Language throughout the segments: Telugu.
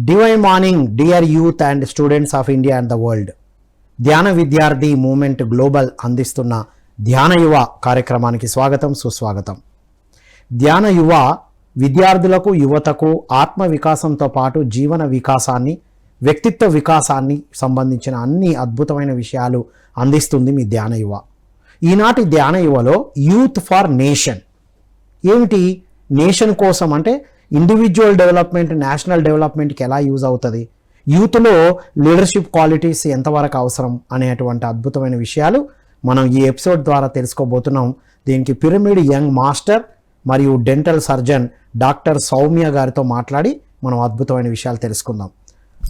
Divine morning, dear youth and students of India and the world. ధ్యాన విద్యార్థి మూమెంట్ గ్లోబల్ అందిస్తున్న ధ్యాన యువ కార్యక్రమానికి స్వాగతం, సుస్వాగతం. ధ్యాన యువ విద్యార్థులకు, యువతకు ఆత్మ వికాసంతో పాటు జీవన వికాసాన్ని, వ్యక్తిత్వ వికాసాన్ని సంబంధించిన అన్ని అద్భుతమైన విషయాలు అందిస్తుంది మీ ధ్యాన యువ. ఈనాటి ధ్యాన యువలో యూత్ ఫర్ నేషన్. ఏమిటి నేషన్ కోసం అంటే ఇండివిజువల్ డెవలప్మెంట్, నేషనల్ డెవలప్మెంట్కి ఎలా యూజ్ అవుతుంది, యూత్లో లీడర్షిప్ క్వాలిటీస్ ఎంతవరకు అవసరం అనేటువంటి అద్భుతమైన విషయాలు మనం ఈ ఎపిసోడ్ ద్వారా తెలుసుకోబోతున్నాం. దీనికి పిరమిడ్ యంగ్ మాస్టర్ మరియు డెంటల్ సర్జన్ డాక్టర్ సౌమ్య గారితో మాట్లాడి మనం అద్భుతమైన విషయాలు తెలుసుకుందాం.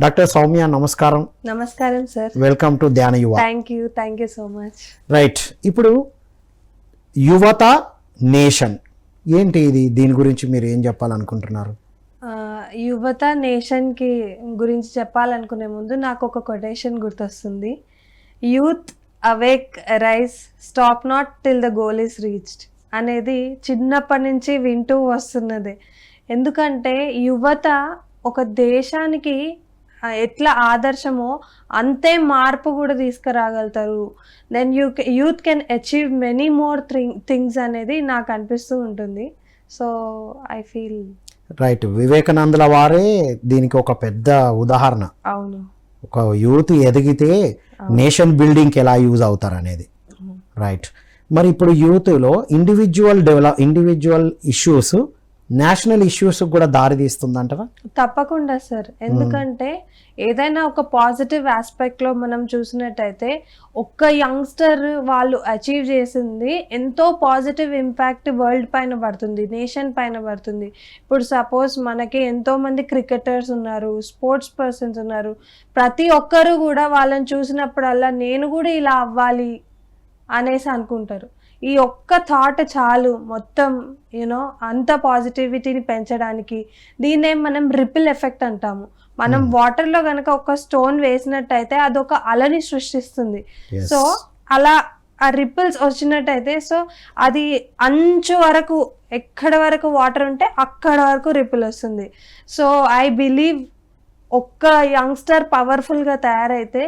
డాక్టర్ సౌమ్య, నమస్కారం. నమస్కారం సార్. వెల్కమ్ టు ధ్యాన యువ. Thank you so much. Right, ఇప్పుడు యువత నేషన్ ఏంటి ఇది, దీని గురించి మీరు ఏం చెప్పాలనుకుంటున్నారు? యువత నేషన్కి గురించి చెప్పాలనుకునే ముందు నాకు ఒక కొటేషన్ గుర్తొస్తుంది. Youth awake, rice, stop not till the goal is reached అనేది చిన్నప్పటి నుంచి వింటూ వస్తున్నది. ఎందుకంటే యువత ఒక దేశానికి ఎట్లా ఆదర్శమో అంతే మార్పు కూడా తీసుకురాగలుగుతారు. Then youth can achieve many more things అనేది నాకు అనిపిస్తూ ఉంటుంది. So I feel right. వివేకానందుల వారే దీనికి ఒక పెద్ద ఉదాహరణ. అవును, ఒక యూత్ ఎదిగితే నేషన్ బిల్డింగ్కి ఎలా యూజ్ అవుతారు అనేది. రైట్. మరి ఇప్పుడు యూత్లో ఇండివిజువల్ ఇష్యూస్ నేషనల్ ఇష్యూస్ కూడా దారి తీస్తుందంటారా? తప్పకుండా సార్. ఎందుకంటే ఏదైనా ఒక పాజిటివ్ ఆస్పెక్ట్లో మనం చూసినట్టయితే ఒక్క యంగ్స్టర్ వాళ్ళు అచీవ్ చేసింది ఎంతో పాజిటివ్ ఇంపాక్ట్ వరల్డ్ పైన పడుతుంది, నేషన్ పైన పడుతుంది. ఇప్పుడు సపోజ్ మనకి ఎంతోమంది క్రికెటర్స్ ఉన్నారు, స్పోర్ట్స్ పర్సన్స్ ఉన్నారు. ప్రతి ఒక్కరు కూడా వాళ్ళని చూసినప్పుడల్లా నేను కూడా ఇలా అవ్వాలి అనేసి అనుకుంటారు. ఈ ఒక్క థాట్ చాలు మొత్తం అంత పాజిటివిటీని పెంచడానికి. దీన్నే మనం రిపిల్ ఎఫెక్ట్ అంటాము. మనం వాటర్లో కనుక ఒక స్టోన్ వేసినట్టయితే అదొక అలని సృష్టిస్తుంది. సో అలా ఆ రిపిల్స్ వచ్చినట్టయితే సో అది అంచు వరకు, ఎక్కడ వరకు వాటర్ ఉంటే అక్కడ వరకు రిపిల్ వస్తుంది. సో ఐ బిలీవ్ ఒక్క యంగ్స్టర్ పవర్ఫుల్గా తయారైతే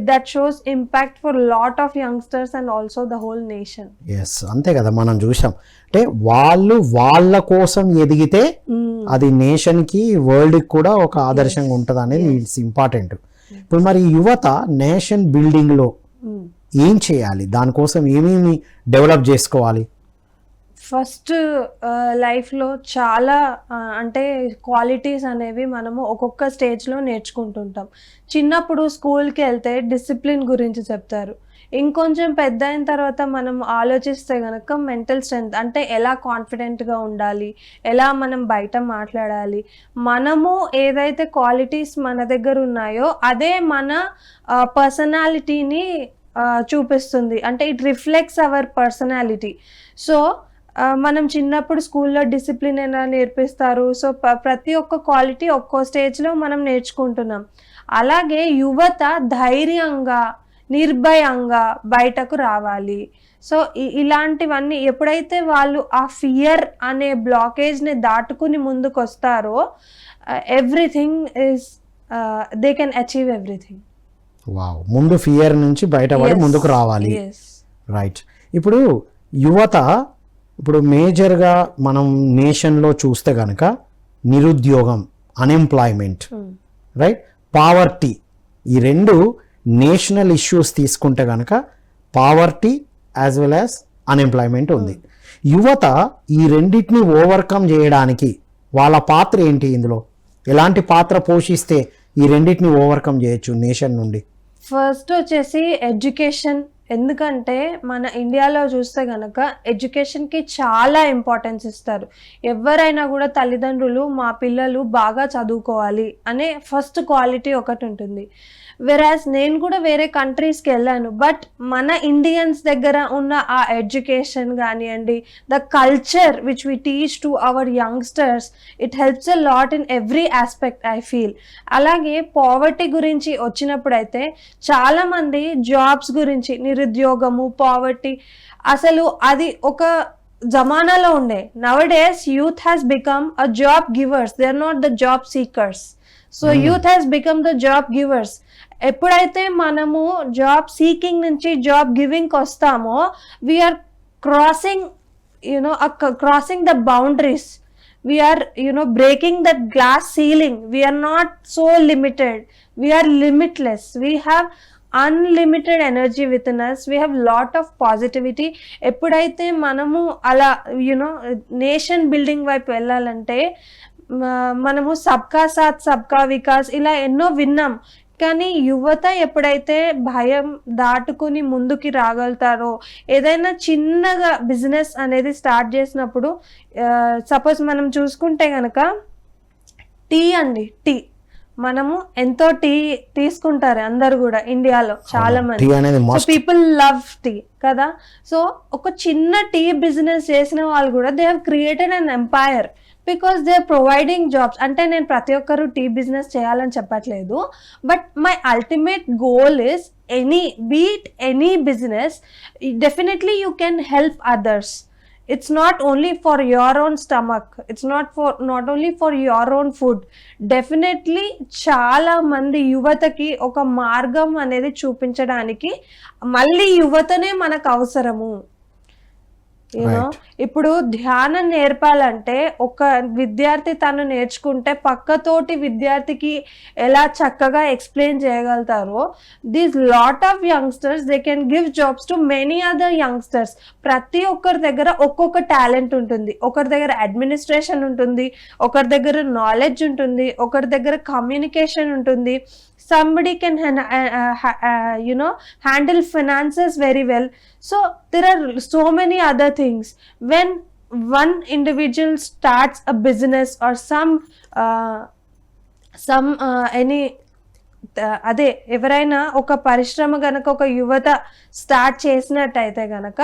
that shows impact for lot of youngsters and also the whole nation. Yes, అంతే కదా. మనం చూసాం అంటే వాళ్ళ కోసం ఎదిగితే అది నేషన్కి, వరల్డ్కి కూడా ఒక ఆదర్శంగా ఉంటుంది అనేది ఇట్స్ ఇంపార్టెంట్. ఇప్పుడు మరి యువత నేషన్ బిల్డింగ్లో ఏం చేయాలి, దానికోసం ఏమేమి డెవలప్ చేసుకోవాలి? ఫస్ట్ లైఫ్లో చాలా అంటే క్వాలిటీస్ అనేవి మనము ఒక్కొక్క స్టేజ్లో నేర్చుకుంటుంటాం. చిన్నప్పుడు స్కూల్కి వెళ్తే డిసిప్లిన్ గురించి చెప్తారు. ఇంకొంచెం పెద్ద అయిన తర్వాత మనం ఆలోచిస్తే కనుక మెంటల్ స్ట్రెంగ్త్ అంటే ఎలా కాన్ఫిడెంట్గా ఉండాలి, ఎలా మనం బయట మాట్లాడాలి, మనము ఏదైతే క్వాలిటీస్ మన దగ్గర ఉన్నాయో అదే మన పర్సనాలిటీని చూపిస్తుంది. అంటే it reflects hour personality. So మనం చిన్నప్పుడు స్కూల్లో డిసిప్లిన్ ఎలా నేర్పిస్తారు. సో ప్రతి ఒక్క క్వాలిటీ ఒక్కో స్టేజ్లో మనం నేర్చుకుంటున్నాం. అలాగే యువత ధైర్యంగా, నిర్భయంగా బయటకు రావాలి. సో ఇలాంటివన్నీ ఎప్పుడైతే వాళ్ళు ఆ ఫియర్ అనే బ్లాకేజ్ని దాటుకుని ముందుకు వస్తారో everything is they can achieve everything. Wow, ముందు ఫియర్ నుంచి బయటపడి ముందుకు రావాలి. రైట్. ఇప్పుడు యువత ఇప్పుడు మేజర్గా మనం నేషన్లో చూస్తే కనుక నిరుద్యోగం, అన్ఎంప్లాయ్మెంట్, రైట్, పావర్టీ, ఈ రెండు నేషనల్ ఇష్యూస్ తీసుకుంటే కనుక poverty as well as unemployment ఉంది. యువత ఈ రెండింటిని ఓవర్కమ్ చేయడానికి వాళ్ళ పాత్ర ఏంటి, ఇందులో ఎలాంటి పాత్ర పోషిస్తే ఈ రెండింటిని ఓవర్కమ్ చేయొచ్చు నేషన్ నుండి? ఫస్ట్ వచ్చేసి ఎడ్యుకేషన్. ఎందుకంటే మన ఇండియాలో చూస్తే కనుక ఎడ్యుకేషన్కి చాలా ఇంపార్టెన్స్ ఇస్తారు. ఎవరైనా కూడా తల్లిదండ్రులు మా పిల్లలు బాగా చదువుకోవాలి అనే ఫస్ట్ క్వాలిటీ ఒకటి ఉంటుంది. వెరాజ్ నేను కూడా వేరే కంట్రీస్కి వెళ్ళాను, బట్ మన ఇండియన్స్ దగ్గర ఉన్న ఆ ఎడ్యుకేషన్ కానివ్వండి, the culture which we teach to our youngsters, it helps a lot in every aspect I feel. అలాగే పావర్టీ గురించి వచ్చినప్పుడైతే చాలామంది జాబ్స్ గురించి, నిరుద్యోగము, పావర్టీ, అసలు అది ఒక జమానాలో ఉండే. Nowadays youth has become a job givers, they are not the job seekers. So youth has become the job givers. ఎప్పుడైతే మనము జాబ్ సీకింగ్ నుంచి జాబ్ గివింగ్కి వస్తామో we are crossing crossing the boundaries. We are breaking that glass ceiling. We are not so limited, we are limitless. We have unlimited energy within us. We have lot of positivity. ఎప్పుడైతే మనము అలా నేషన్ బిల్డింగ్ వైపు వెళ్ళాలంటే మనము సబ్కా సాత్ సబ్కా వికాస్ ఇలా ఎన్నో విన్నాం. కానీ యువత ఎప్పుడైతే భయం దాటుకుని ముందుకి రాగలుగుతారో, ఏదైనా చిన్నగా బిజినెస్ అనేది స్టార్ట్ చేసినప్పుడు, సపోజ్ మనం చూసుకుంటే కనుక టీ మనము ఎంతో టీ తీసుకుంటారు అందరు కూడా ఇండియాలో చాలా మంది. పీపుల్ లవ్ టీ కదా. సో ఒక చిన్న టీ బిజినెస్ చేసిన వాళ్ళు కూడా they have created an empire because they are providing jobs. అంటే నేను ప్రతి ఒక్కరు టీ బిజినెస్ చేయాలని చెప్పట్లేదు, but my ultimate goal is any business definitely you can help others. It's not only for your own stomach, it's not only for your own food. Definitely చాలా మంది యువతకి ఒక మార్గం అనేది చూపించడానికి మళ్ళీ యువతనే మనకు అవసరము. ఇప్పుడు ధ్యానం నేర్పాలంటే ఒక విద్యార్థి తను నేర్చుకుంటే పక్కతోటి విద్యార్థికి ఎలా చక్కగా ఎక్స్ప్లెయిన్ చేయగలుగుతారో, these lot of youngsters they can give jobs to many other youngsters. ప్రతి ఒక్కరి దగ్గర ఒక్కొక్క టాలెంట్ ఉంటుంది. ఒకరి దగ్గర అడ్మినిస్ట్రేషన్ ఉంటుంది, ఒకరి దగ్గర నాలెడ్జ్ ఉంటుంది, ఒకరి దగ్గర కమ్యూనికేషన్ ఉంటుంది. Somebody can handle finances very well. So there are so many other things. When one individual starts a business or అదే ఎవరైనా ఒక పరిశ్రమ గనక ఒక యువత స్టార్ట్ చేసినట్టయితే గనక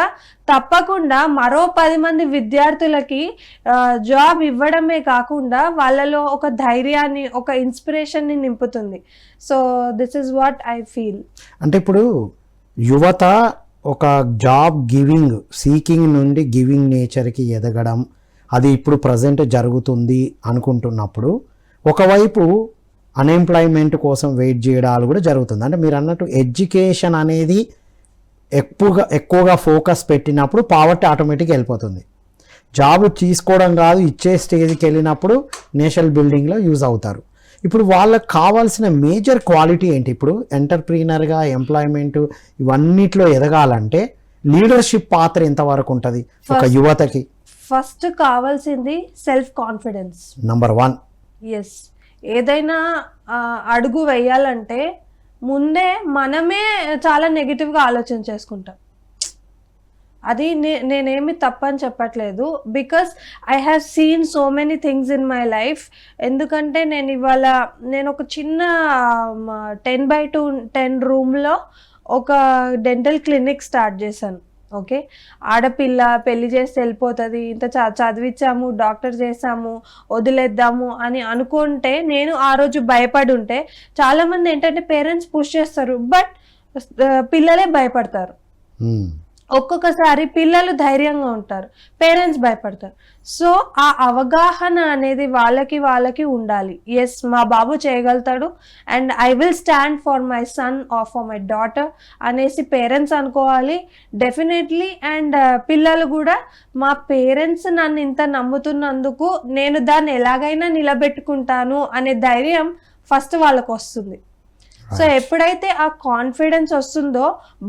తప్పకుండా మరో 10 మంది విద్యార్థులకి జాబ్ ఇవ్వడమే కాకుండా వాళ్ళలో ఒక ధైర్యాన్ని, ఒక ఇన్స్పిరేషన్ని నింపుతుంది. So this is what I feel. అంటే ఇప్పుడు యువత ఒక జాబ్ సీకింగ్ నుండి గివింగ్ నేచర్కి ఎదగడం, అది ఇప్పుడు ప్రజెంట్ జరుగుతుంది అనుకుంటున్నప్పుడు, ఒకవైపు అన్ఎంప్లాయ్మెంట్ కోసం వెయిట్ చేయడాలు కూడా జరుగుతుంది. అంటే మీరు అన్నట్టు ఎడ్యుకేషన్ అనేది ఎక్కువగా ఫోకస్ పెట్టినప్పుడు పావర్టీ ఆటోమేటిక్గా వెళ్ళిపోతుంది. జాబ్ తీసుకోవడం కాదు, ఇచ్చే స్టేజ్కి వెళ్ళినప్పుడు నేషనల్ బిల్డింగ్లో యూజ్ అవుతారు. ఇప్పుడు వాళ్ళకి కావాల్సిన మేజర్ క్వాలిటీ ఏంటి? ఇప్పుడు ఎంటర్ప్రీనర్గా ఎంప్లాయ్మెంట్ ఇవన్నిట్లో ఎదగాలంటే లీడర్షిప్ పాత్ర ఎంతవరకు ఉంటుంది ఒక యువతకి? ఫస్ట్ కావాల్సింది సెల్ఫ్ కాన్ఫిడెన్స్, నంబర్ 1. ఎస్, ఏదైనా అడుగు వేయాలంటే ముందే మనమే చాలా నెగిటివ్గా ఆలోచన చేసుకుంటాం. అది నేనేమి తప్పని చెప్పట్లేదు, because I have seen so many things in my life. ఎందుకంటే నేను ఒక చిన్న 10x10 రూమ్లో ఒక డెంటల్ క్లినిక్ స్టార్ట్ చేశాను. ఓకే, ఆడపిల్ల పెళ్లి చేస్తే వెళ్ళిపోతుంది, ఇంత చదివించాము, డాక్టర్ చేసాము, వదిలేద్దాము అని అనుకుంటే, నేను ఆ రోజు భయపడి ఉంటే, చాలామంది ఏంటంటే పేరెంట్స్ పుష్ చేస్తారు, బట్ పిల్లలే భయపడతారు. ఒక్కొక్కసారి పిల్లలు ధైర్యంగా ఉంటారు, పేరెంట్స్ భయపడతారు. సో ఆ అవగాహన అనేది వాళ్ళకి ఉండాలి. ఎస్, మా బాబు చేయగలుగుతాడు and I will stand for my son or for my daughter అనేసి పేరెంట్స్ అనుకోవాలి డెఫినెట్లీ. అండ్ పిల్లలు కూడా మా పేరెంట్స్ నన్ను ఇంత నమ్ముతున్నందుకు నేను దాన్ని ఎలాగైనా నిలబెట్టుకుంటాను అనే ధైర్యం ఫస్ట్ వాళ్ళకు వస్తుంది. సో ఎప్పుడైతే ఆ కాన్ఫిడెన్స్ వస్తుందో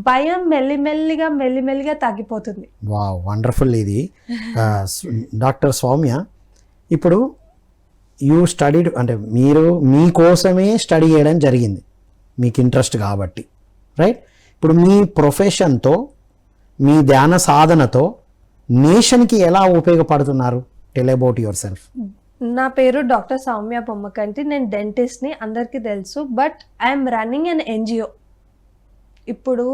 భయం మెల్లిమెల్లిగా తగ్గిపోతుంది. Wow, wonderful. ఇది డాక్టర్ సౌమ్య, ఇప్పుడు యూ స్టడీడ్, అంటే మీరు మీకోసమే స్టడీ చేయడం జరిగింది, మీకు ఇంట్రెస్ట్ కాబట్టి, రైట్? ఇప్పుడు మీ ప్రొఫెషన్తో, మీ ధ్యాన సాధనతో నేషన్కి ఎలా ఉపయోగపడుతున్నారు? Tell about your self. నా పేరు డాక్టర్ సౌమ్య పొమ్మకంటి, నేను డెంటిస్ట్ని, అందరికీ తెలుసు. But I'm running an NGO. ఇప్పుడు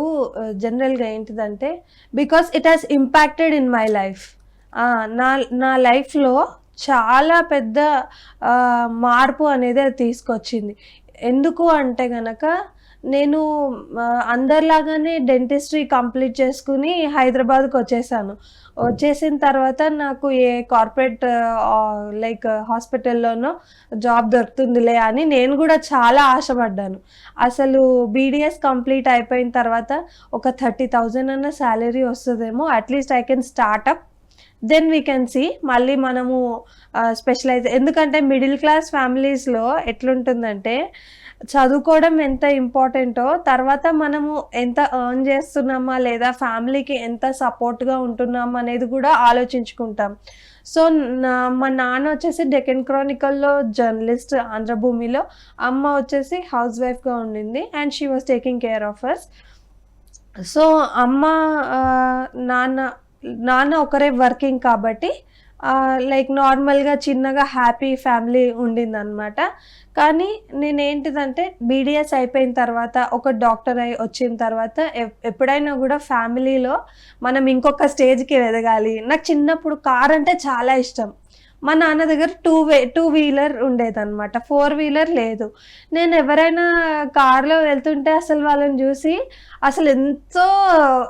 జనరల్గా ఏంటిదంటే, because it has impacted in my life. నా లైఫ్లో చాలా పెద్ద మార్పు అనేది అది తీసుకొచ్చింది. ఎందుకు అంటే గనక నేను అందరిలాగానే డెంటిస్ట్రీ కంప్లీట్ చేసుకుని హైదరాబాద్కి వచ్చేసాను. వచ్చేసిన తర్వాత నాకు ఏ కార్పొరేట్ లైక్ హాస్పిటల్లోనో జాబ్ దొరుకుతుందిలే అని నేను కూడా చాలా ఆశపడ్డాను. అసలు బీడీఎస్ కంప్లీట్ అయిపోయిన తర్వాత ఒక 30,000 అన్న శాలరీ వస్తుందేమో, at least I can start up, then we can see మళ్ళీ మనము స్పెషలైజ్. ఎందుకంటే మిడిల్ క్లాస్ ఫ్యామిలీస్లో ఎట్లుంటుందంటే చదువుకోవడం ఎంత ఇంపార్టెంటో తర్వాత మనము ఎంత ఎర్న్ చేస్తున్నామా లేదా ఫ్యామిలీకి ఎంత సపోర్ట్గా ఉంటున్నామా అనేది కూడా ఆలోచించుకుంటాం. సో మా నాన్న వచ్చేసి డెక్కన్ క్రానికల్లో జర్నలిస్ట్ ఆంధ్రభూమిలో, అమ్మ వచ్చేసి హౌస్ వైఫ్గా ఉండింది and she was taking care of us. So అమ్మ నాన్న ఒకరే వర్కింగ్ కాబట్టి లైక్ నార్మల్గా చిన్నగా హ్యాపీ ఫ్యామిలీ ఉండిందనమాట. కానీ నేనేంటిదంటే బీడీఎస్ అయిపోయిన తర్వాత ఒక డాక్టర్ అయి వచ్చిన తర్వాత ఎప్పుడైనా కూడా ఫ్యామిలీలో మనం ఇంకొక స్టేజ్కి ఎదగాలి. నాకు చిన్నప్పుడు కార్ అంటే చాలా ఇష్టం. మా నాన్న దగ్గర టూ వీలర్ ఉండేదన్నమాట, 4 వీలర్ లేదు. నేను ఎవరైనా కార్లో వెళ్తుంటే అసలు వాళ్ళని చూసి అసలు ఎంతో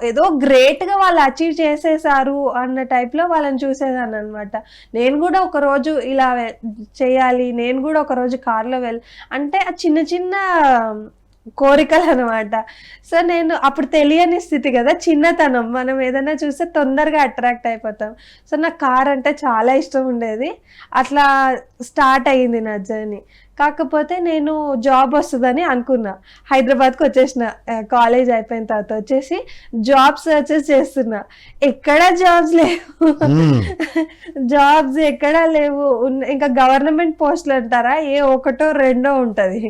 ఏదో గ్రేట్గా వాళ్ళు అచీవ్ చేసేసారు అన్న టైప్లో వాళ్ళని చూసేదాన్ని అనమాట. నేను కూడా ఒకరోజు ఇలా చేయాలి, నేను కూడా ఒకరోజు కార్లో అంటే ఆ చిన్న చిన్న కోరికలు అనమాట. సో నేను అప్పుడు తెలియని స్థితి కదా, చిన్నతనం, మనం ఏదైనా చూస్తే తొందరగా అట్రాక్ట్ అయిపోతాం. సో నాకు కార్ అంటే చాలా ఇష్టం ఉండేది. అట్లా స్టార్ట్ అయ్యింది నా జర్నీ. కాకపోతే నేను జాబ్ వస్తుందని అనుకున్నా, హైదరాబాద్కి వచ్చేసిన. కాలేజ్ అయిపోయిన తర్వాత వచ్చేసి జాబ్ సర్చెస్ చేస్తున్నా, ఎక్కడా జాబ్స్ లేవు. జాబ్స్ ఎక్కడా లేవు. ఇంకా గవర్నమెంట్ పోస్టులు అంటారా, ఏ ఒకటో రెండో ఉంటుంది.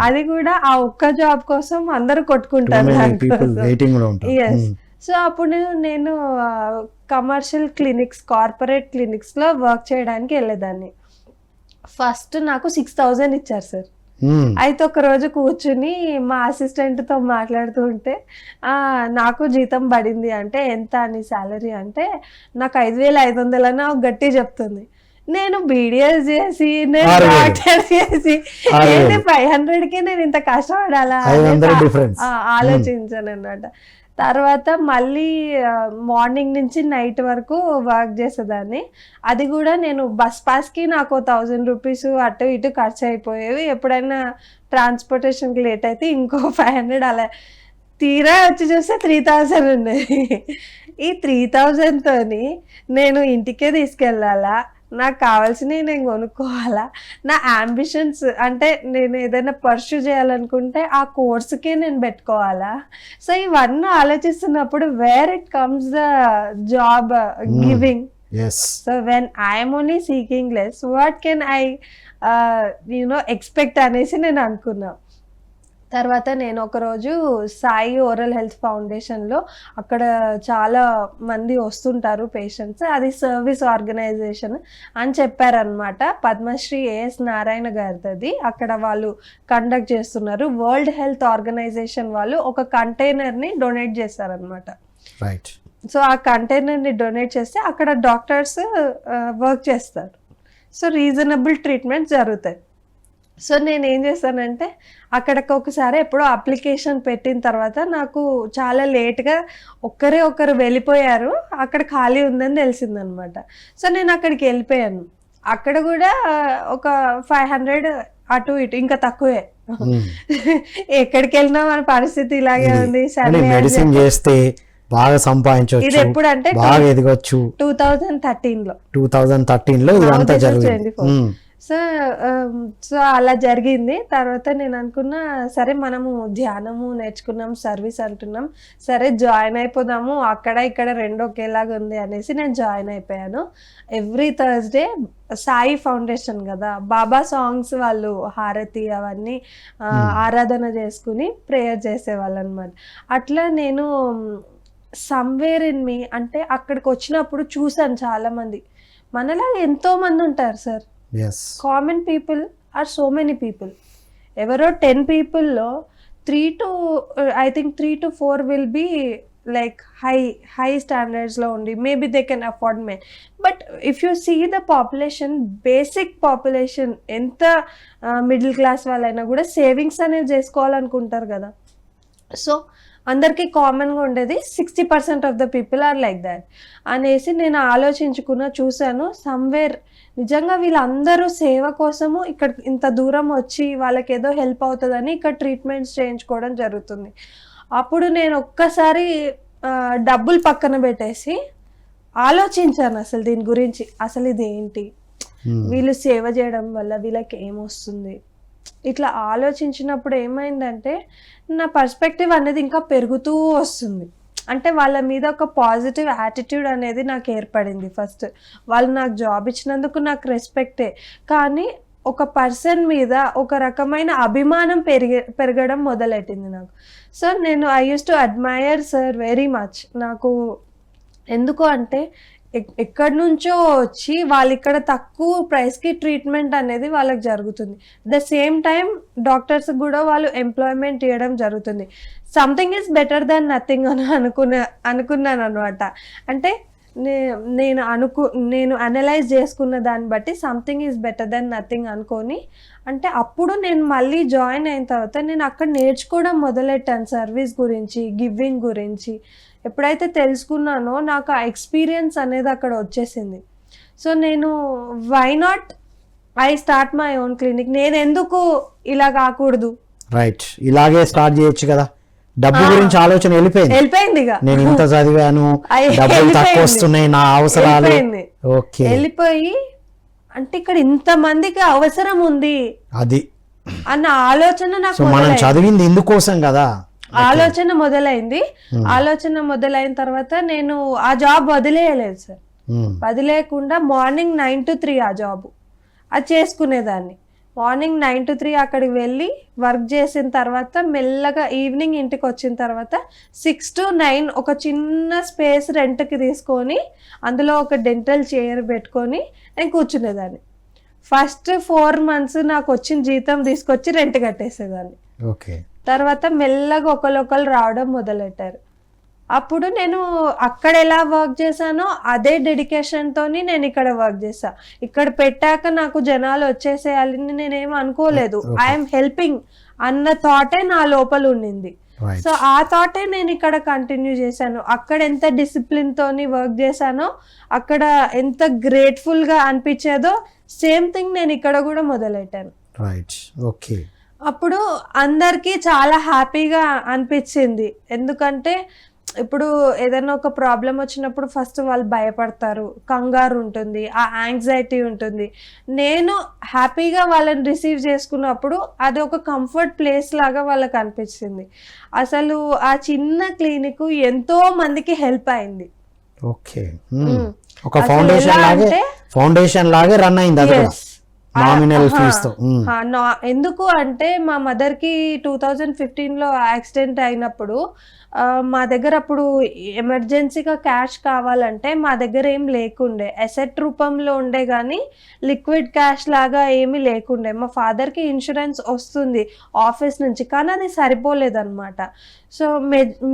అది కూడా ఆ ఒక్క జాబ్ కోసం అందరూ కొట్టుకుంటారు. సో అప్పుడు నేను కమర్షియల్ క్లినిక్స్, కార్పొరేట్ క్లినిక్స్లో వర్క్ చేయడానికి వెళ్ళేదాన్ని. ఫస్ట్ నాకు 6,000 ఇచ్చారు సార్. అయితే ఒక రోజు కూర్చుని మా అసిస్టెంట్తో మాట్లాడుతూ ఉంటే నాకు జీతం పడింది అంటే, ఎంత అని శాలరీ అంటే, నాకు 5,500 అని గట్టి చెప్తుంది. నేను బీడీఎస్ చేసి నేను డాక్టర్ చేసి 500కి నేను ఇంత కష్టపడాలా ఆలోచించాను అన్నమాట. తర్వాత మళ్ళీ మార్నింగ్ నుంచి నైట్ వరకు వర్క్ చేసేదాన్ని. అది కూడా నేను బస్ పాస్కి నాకు 1,000 రూపీస్ అటు ఇటు ఖర్చు అయిపోయేవి. ఎప్పుడైనా ట్రాన్స్పోర్టేషన్కి లేట్ అయితే ఇంకో 500 అలా. తీరా వచ్చి చూస్తే 3,000 ఉన్నాయి. ఈ 3,000తో నేను ఇంటికే తీసుకెళ్ళాలా, నాకు కావాల్సినవి నేను కొనుక్కోవాలా, నా అంబిషన్స్ అంటే నేను ఏదైనా పర్స్యూ చేయాలనుకుంటే ఆ కోర్సుకే నేను పెట్టుకోవాలా. సో ఇవన్నీ ఆలోచిస్తున్నప్పుడు where it comes the job giving. So when I'm only seeking less, what can I expect అనేసి నేను అనుకున్నా. తర్వాత నేను ఒకరోజు సాయి ఓరల్ హెల్త్ ఫౌండేషన్లో, అక్కడ చాలా మంది వస్తుంటారు పేషెంట్స్, అది సర్వీస్ ఆర్గనైజేషన్ అని చెప్పారనమాట. పద్మశ్రీ ఏఎస్ నారాయణ గారిది. అక్కడ వాళ్ళు కండక్ట్ చేస్తున్నారు. వరల్డ్ హెల్త్ ఆర్గనైజేషన్ వాళ్ళు ఒక కంటైనర్ని డొనేట్ చేస్తారనమాట. రైట్. సో ఆ కంటైనర్ని డొనేట్ చేస్తే అక్కడ డాక్టర్స్ వర్క్ చేస్తారు. సో రీజనబుల్ ట్రీట్మెంట్ జరుగుతాయి. సో నేను ఏం చేస్తానంటే, అక్కడికి ఒకసారి ఎప్పుడో అప్లికేషన్ పెట్టిన తర్వాత నాకు చాలా లేట్గా ఒకరు వెళ్ళిపోయారు, అక్కడ ఖాళీ ఉందని తెలిసిందనమాట. సో నేను అక్కడికి వెళ్ళిపోయాను. అక్కడ కూడా ఒక 500 అటు ఇటు, ఇంకా తక్కువే. ఎక్కడికి వెళ్ళినా మన పరిస్థితి ఇలాగే ఉంది. మెడిసిన్ చేస్తే బాగా సంపాదించవచ్చు. ఇది ఎప్పుడు అంటే బాగా ఎదగొచ్చు. 2013లో ఇదంతా జరిగింది. సో అలా జరిగింది. తర్వాత నేను అనుకున్నా, సరే మనము ధ్యానము నేర్చుకున్నాం, సర్వీస్ అంటున్నాం, సరే జాయిన్ అయిపోదాము, అక్కడ ఇక్కడ రెండు ఒకేలాగా ఉంది అనేసి నేను జాయిన్ అయిపోయాను. ఎవ్రీ థర్స్డే సాయి ఫౌండేషన్ కదా, బాబా సాంగ్స్ వాళ్ళు హారతి అవన్నీ ఆరాధన చేసుకుని ప్రేయర్ చేసేవాళ్ళు అనమాట. అట్లా నేను సమ్వేర్ ఇన్ మీ అంటే అక్కడికి వచ్చినప్పుడు చూసాను చాలా మంది, మనలా ఎంతో మంది ఉంటారు sir. Common people are so many people. ఎవరో 10 పీపుల్లో 3 to 4 will be like high స్టాండర్డ్స్లో ఉండి maybe they can afford may. But if you see the population, basic population ఎంత మిడిల్ క్లాస్ వాళ్ళైనా కూడా సేవింగ్స్ అనేవి చేసుకోవాలనుకుంటారు కదా. సో అందరికీ కామన్గా ఉండేది 60% of the people are like that అనేసి నేను చూశాను సమ్వేర్ నిజంగా వీళ్ళందరూ సేవ కోసము ఇక్కడ ఇంత దూరం వచ్చి వాళ్ళకి ఏదో హెల్ప్ అవుతుందని ఇక్కడ ట్రీట్మెంట్స్ చేయించుకోవడం జరుగుతుంది. అప్పుడు నేను ఒక్కసారి డబ్బులు పక్కన పెట్టేసి ఆలోచించాను అసలు దీని గురించి, అసలు ఇది ఏంటి, వీళ్ళు సేవ చేయడం వల్ల వీళ్ళకి ఏమొస్తుంది. ఇట్లా ఆలోచించినప్పుడు ఏమైందంటే నా పర్స్పెక్టివ్ అనేది ఇంకా పెరుగుతూ వస్తుంది. అంటే వాళ్ళ మీద ఒక పాజిటివ్ యాటిట్యూడ్ అనేది నాకు ఏర్పడింది. ఫస్ట్ వాళ్ళు నాకు జాబ్ ఇచ్చినందుకు నాకు రెస్పెక్టే, కానీ ఒక పర్సన్ మీద ఒక రకమైన అభిమానం పెరగడం మొదలెట్టింది నాకు. సో నేను I use to admire sir very much. నాకు ఎందుకు అంటే ఎక్కడి నుంచో వచ్చి వాళ్ళు ఇక్కడ తక్కువ ప్రైస్కి ట్రీట్మెంట్ అనేది వాళ్ళకి జరుగుతుంది. ద సేమ్ టైం డాక్టర్స్ కూడా వాళ్ళు ఎంప్లాయ్మెంట్ ఇవ్వడం జరుగుతుంది. Something is better than nothing అని అనుకున్నాను అనమాట. అంటే నేను అనలైజ్ చేసుకున్న దాన్ని బట్టి something is better than nothing అనుకొని, అంటే అప్పుడు నేను మళ్ళీ జాయిన్ అయిన తర్వాత నేను అక్కడ నేర్చుకోవడం మొదలెట్టాను సర్వీస్ గురించి, గివింగ్ గురించి. ఎప్పుడైతే తెలుసుకున్నానో నాకు ఆ ఎక్స్పీరియన్స్ అనేది అక్కడ వచ్చేసింది. సో నేను why not I start my own clinic, నేను ఎందుకు ఇలా కాకూడదు. రైట్, ఇలాగే స్టార్ట్ చేయొచ్చు కదా. డబ్బు గురించి ఆలోచన వెళ్ళిపోయింది. నేను ఇంత చదివాను, డబ్బులు తక్కువ వస్తున్నాయి, నా అవసరాలు వెళ్ళిపోయి, అంటే ఇక్కడ ఇంత మందికి అవసరం ఉంది అది అన్న ఆలోచన నాకు మనం చదివింది ఇందుకోసం కదా ఆలోచన మొదలైంది. ఆలోచన మొదలైన తర్వాత నేను ఆ జాబ్ వదిలేయలేదు సార్. వదిలేయకుండా మార్నింగ్ 9 to 3 ఆ జాబ్ అది చేసుకునేదాన్ని. మార్నింగ్ 9 to 3 అక్కడికి వెళ్ళి వర్క్ చేసిన తర్వాత మెల్లగా ఈవినింగ్ ఇంటికి వచ్చిన తర్వాత 6 to 9 ఒక చిన్న స్పేస్ రెంట్కి తీసుకొని అందులో ఒక డెంటల్ చైర్ పెట్టుకొని నేను కూర్చునేదాన్ని. ఫస్ట్ 4 months నాకు వచ్చిన జీతం తీసుకొచ్చి రెంట్ కట్టేసేదాన్ని. ఓకే. తర్వాత మెల్లగా ఒకరు రావడం మొదలెట్టారు. అప్పుడు నేను అక్కడ ఎలా వర్క్ చేశానో అదే డెడికేషన్తోని నేను ఇక్కడ వర్క్ చేశా. ఇక్కడ పెట్టాక నాకు జనాలు వచ్చేసేయాలని నేనేం అనుకోలేదు. ఐఎమ్ హెల్పింగ్ అన్న థాటే నా లోపల ఉండింది. సో ఆ థాటే నేను ఇక్కడ కంటిన్యూ చేశాను. అక్కడ ఎంత డిసిప్లిన్ తోని వర్క్ చేశానో, అక్కడ ఎంత గ్రేట్ఫుల్ గా అనిపించేదో సేమ్ థింగ్ నేను ఇక్కడ కూడా మొదలెట్టాను. ఓకే. అప్పుడు అందరికీ చాలా హ్యాపీగా అనిపించింది. ఎందుకంటే ఇప్పుడు ఏదైనా ఒక ప్రాబ్లం వచ్చినప్పుడు ఫస్ట్ వాళ్ళు భయపడతారు, కంగారు ఉంటుంది, ఆ యాంగ్జైటీ ఉంటుంది. నేను హ్యాపీగా వాళ్ళని రిసీవ్ చేసుకున్నప్పుడు అది ఒక కంఫర్ట్ ప్లేస్ లాగా వాళ్ళకి అనిపించింది. అసలు ఆ చిన్న క్లినిక్ ఎంతో మందికి హెల్ప్ అయింది. ఓకే. ఒక ఫౌండేషన్ లాగా రన్ అయింది అది. ఎందుకు అంటే మా మదర్కి 2015లో యాక్సిడెంట్ అయినప్పుడు మా దగ్గర అప్పుడు ఎమర్జెన్సీగా క్యాష్ కావాలంటే మా దగ్గర ఏం లేకుండే, అసెట్ రూపంలో ఉండే కానీ లిక్విడ్ క్యాష్ లాగా ఏమీ లేకుండే. మా ఫాదర్కి ఇన్సూరెన్స్ వస్తుంది ఆఫీస్ నుంచి, కానీ అది సరిపోలేదన్నమాట. సో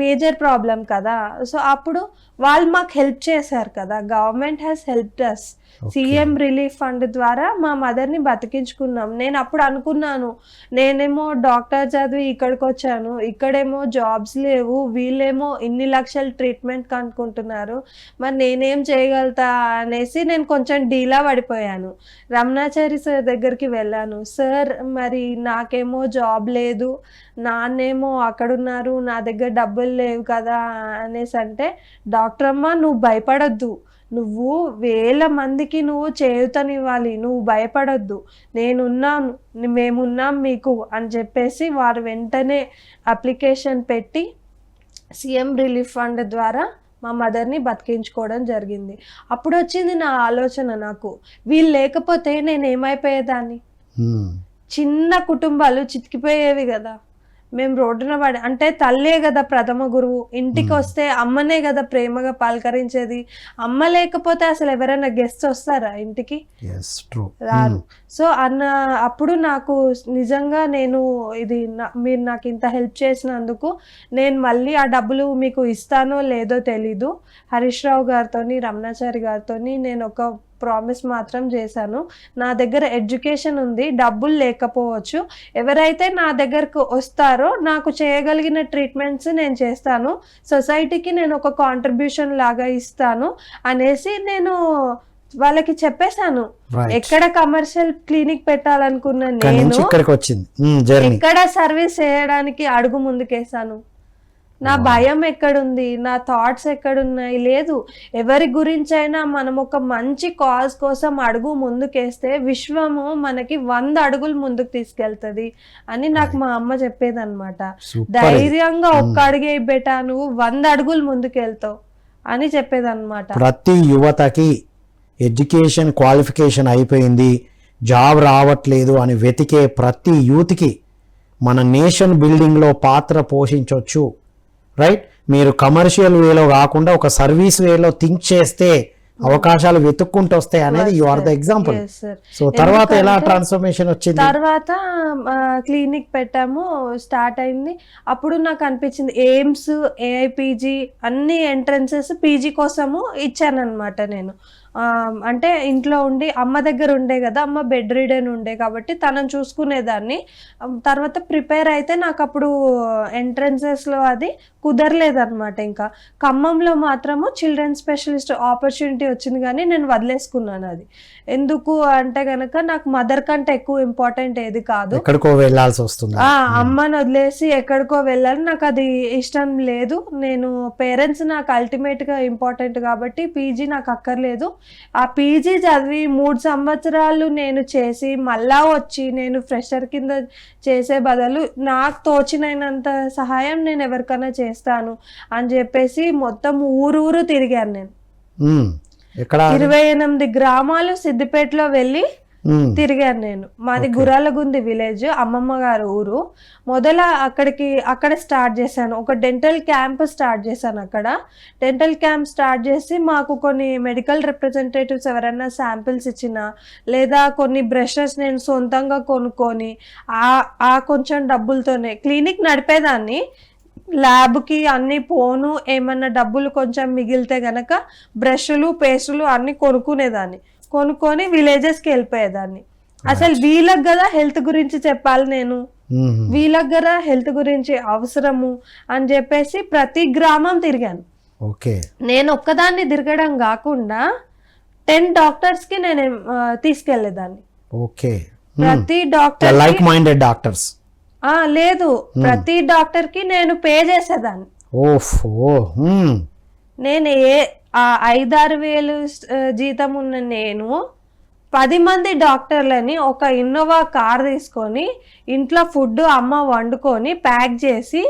మేజర్ ప్రాబ్లం కదా. సో అప్పుడు వాళ్ళు మాకు హెల్ప్ చేశారు కదా, government has helped us. CM relief fund ద్వారా మా మదర్ని బతికించుకున్నాం. నేను అప్పుడు అనుకున్నాను, నేనేమో డాక్టర్ చదివి ఇక్కడికి వచ్చాను, ఇక్కడేమో జాబ్స్ లేవు, వీళ్ళేమో ఇన్ని లక్షల ట్రీట్మెంట్ అనుకుంటున్నారు, మరి నేనేం చేయగలుగుతా అనేసి నేను కొంచెం డీలా పడిపోయాను. రమణాచారి సార్ దగ్గరికి వెళ్ళాను. సార్ మరి నాకేమో జాబ్ లేదు, నాన్నేమో అక్కడున్నారు, నా దగ్గర డబ్బులు లేవు కదా అనేసి అంటే, డాక్టర్ అమ్మ నువ్వు భయపడొద్దు, నువ్వు 1000 మందికి నువ్వు చేయూతనివ్వాలి, నువ్వు భయపడొద్దు, నేనున్నాను, మేమున్నాం మీకు అని చెప్పేసి వారు వెంటనే అప్లికేషన్ పెట్టి సీఎం రిలీఫ్ ఫండ్ ద్వారా మా మదర్ని బతికించుకోవడం జరిగింది. అప్పుడు వచ్చింది నా ఆలోచన, నాకు వీళ్ళు లేకపోతే నేను ఏమైపోయేదాన్ని. చిన్న కుటుంబాలు చితికిపోయేవి కదా. మేము రోడ్డున పడి, అంటే తల్లే కదా ప్రథమ గురువు, ఇంటికి వస్తే అమ్మనే కదా ప్రేమగా పలకరించేది. అమ్మ లేకపోతే అసలు ఎవరైనా గెస్ట్ వస్తారా ఇంటికి? రారు. సో అప్పుడు నాకు నిజంగా నేను మీరు నాకు ఇంత హెల్ప్ చేసినందుకు నేను మళ్ళీ ఆ డబ్బులు మీకు ఇస్తానో లేదో తెలీదు. హరీష్ రావు గారితో, రమణాచారి గారితో నేను ఒక ప్రామిస్ మాత్రం చేశాను. నా దగ్గర ఎడ్యుకేషన్ ఉంది, డబ్బులు లేకపోవచ్చు, ఎవరైతే నా దగ్గరకు వస్తారో నాకు చేయగలిగిన ట్రీట్మెంట్స్ నేను చేస్తాను, సొసైటీకి నేను ఒక కాంట్రిబ్యూషన్ లాగా ఇస్తాను అనేసి నేను వాళ్ళకి చెప్పేశాను. Right. ఎక్కడ కమర్షియల్ క్లినిక్ పెట్టాలనుకున్న ఇక్కడ నేను నుంచి ఇక్కడికి వచ్చింది జర్నీ. ఎక్కడ సర్వీస్ చేయడానికి అడుగు ముందుకేసాను. నా భయం ఎక్కడుంది, నా థాట్స్ ఎక్కడున్నాయి లేదు. ఎవరి గురించి అయినా మనం ఒక మంచి కాజ్ కోసం అడుగు ముందుకేస్తే విశ్వము మనకి 100 అడుగులు ముందుకు తీసుకెళ్తుంది అని నాకు మా అమ్మ చెప్పేదన్నమాట. Super. ధైర్యంగా ఒక్క అడుగే బేటా, నువ్వు 100 అడుగులు ముందుకెళ్తావు అని చెప్పేదన్నమాట. ప్రతి యువతకి ఎడ్యుకేషన్ క్వాలిఫికేషన్ అయిపోయింది, జాబ్ రావట్లేదు అని వెతికే ప్రతి యూత్కి మన నేషన్ బిల్డింగ్లో పాత్ర పోషించవచ్చు. రైట్, మీరు కమర్షియల్ వేలో కాకుండా ఒక సర్వీస్ వేలో థింక్ చేస్తే అవకాశాలు వెతుక్కుంటూ వస్తాయి అనేది you are the example. Yes, sir. So తర్వాత ఎలా ట్రాన్స్ఫర్మేషన్ వచ్చింది? తర్వాత క్లినిక్ పెట్టాము, స్టార్ట్ అయింది. అప్పుడు నాకు అనిపించింది ఎయిమ్స్, ఏఐపీజీ అన్ని ఎంట్రన్సెస్ పీజీ కోసము ఇచ్చానన్నమాట నేను. అంటే ఇంట్లో ఉండి అమ్మ దగ్గర ఉండే కదా, అమ్మ బెడ్ రీడెన్ ఉండే కాబట్టి తనని చూసుకునేదాన్ని. తర్వాత ప్రిపేర్ అయితే నాకు అప్పుడు ఎంట్రన్సెస్లో అది కుదరలేదన్నమాట. ఇంకా ఖమ్మంలో మాత్రము చిల్డ్రన్ స్పెషలిస్ట్ ఆపర్చునిటీ వచ్చింది కానీ నేను వదిలేసుకున్నాను అది. ఎందుకు అంటే కనుక నాకు మదర్ కంటే ఎక్కువ ఇంపార్టెంట్ ఏది కాదు. ఎక్కడికో వెళ్ళాల్సి వస్తుంది. అమ్మని వదిలేసి ఎక్కడికో వెళ్ళాలి, నాకు అది ఇష్టం లేదు. నేను పేరెంట్స్ నాకు అల్టిమేట్గా ఇంపార్టెంట్ కాబట్టి పీజీ నాకు అక్కర్లేదు. ఆ పీజీ చదివి 3 సంవత్సరాలు నేను చేసి మళ్ళా వచ్చి నేను ఫ్రెషర్ కింద చేసే బదులు నాకు తోచినంత సహాయం నేను ఎవరికైనా చేస్తాను అని చెప్పేసి మొత్తం ఊరు తిరిగాను నేను. ఎక్కడ 28 గ్రామాలు సిద్దిపేటలో వెళ్ళి తిరిగాను నేను. మాది గురాలగుంది విలేజ్, అమ్మమ్మ గారు ఊరు. అక్కడ స్టార్ట్ చేశాను. ఒక డెంటల్ క్యాంప్ స్టార్ట్ చేశాను. అక్కడ డెంటల్ క్యాంప్ స్టార్ట్ చేసి మాకు కొన్ని మెడికల్ రిప్రజెంటేటివ్స్ ఎవరైనా శాంపిల్స్ ఇచ్చినా లేదా కొన్ని బ్రషెస్ నేను సొంతంగా కొనుక్కొని ఆ కొంచెం డబ్బులతోనే క్లినిక్ నడిపేదాన్ని. ల్యాబ్కి అన్ని పోను, ఏమన్నా డబ్బులు కొంచెం మిగిలితే గనక బ్రష్లు పేస్టులు అన్ని కొనుక్కొని విలేజెస్కి వెళ్ళిపోయేదాన్ని. అసలు వీళ్ళకి కదా హెల్త్ గురించి చెప్పాలి, నేను వీళ్ళకి కదా హెల్త్ గురించి అవసరము అని చెప్పేసి ప్రతి గ్రామం తిరిగాను. నేను ఒక్కదాన్ని తిరగడం కాకుండా 10 డాక్టర్స్కి నేను తీసుకెళ్లేదాన్ని. ప్రతి డాక్టర్ లైక్ మైండెడ్ డాక్టర్స్ లేదు, ప్రతి డాక్టర్ కి నేను పే చేసేదాన్ని. నేను 5-6 వేలు జీతం ఉన్న నేను 10 మంది డాక్టర్లని ఒక ఇన్నోవా కార్ తీసుకొని ఇంట్లో ఫుడ్ అమ్మ వండుకొని ప్యాక్ చేసి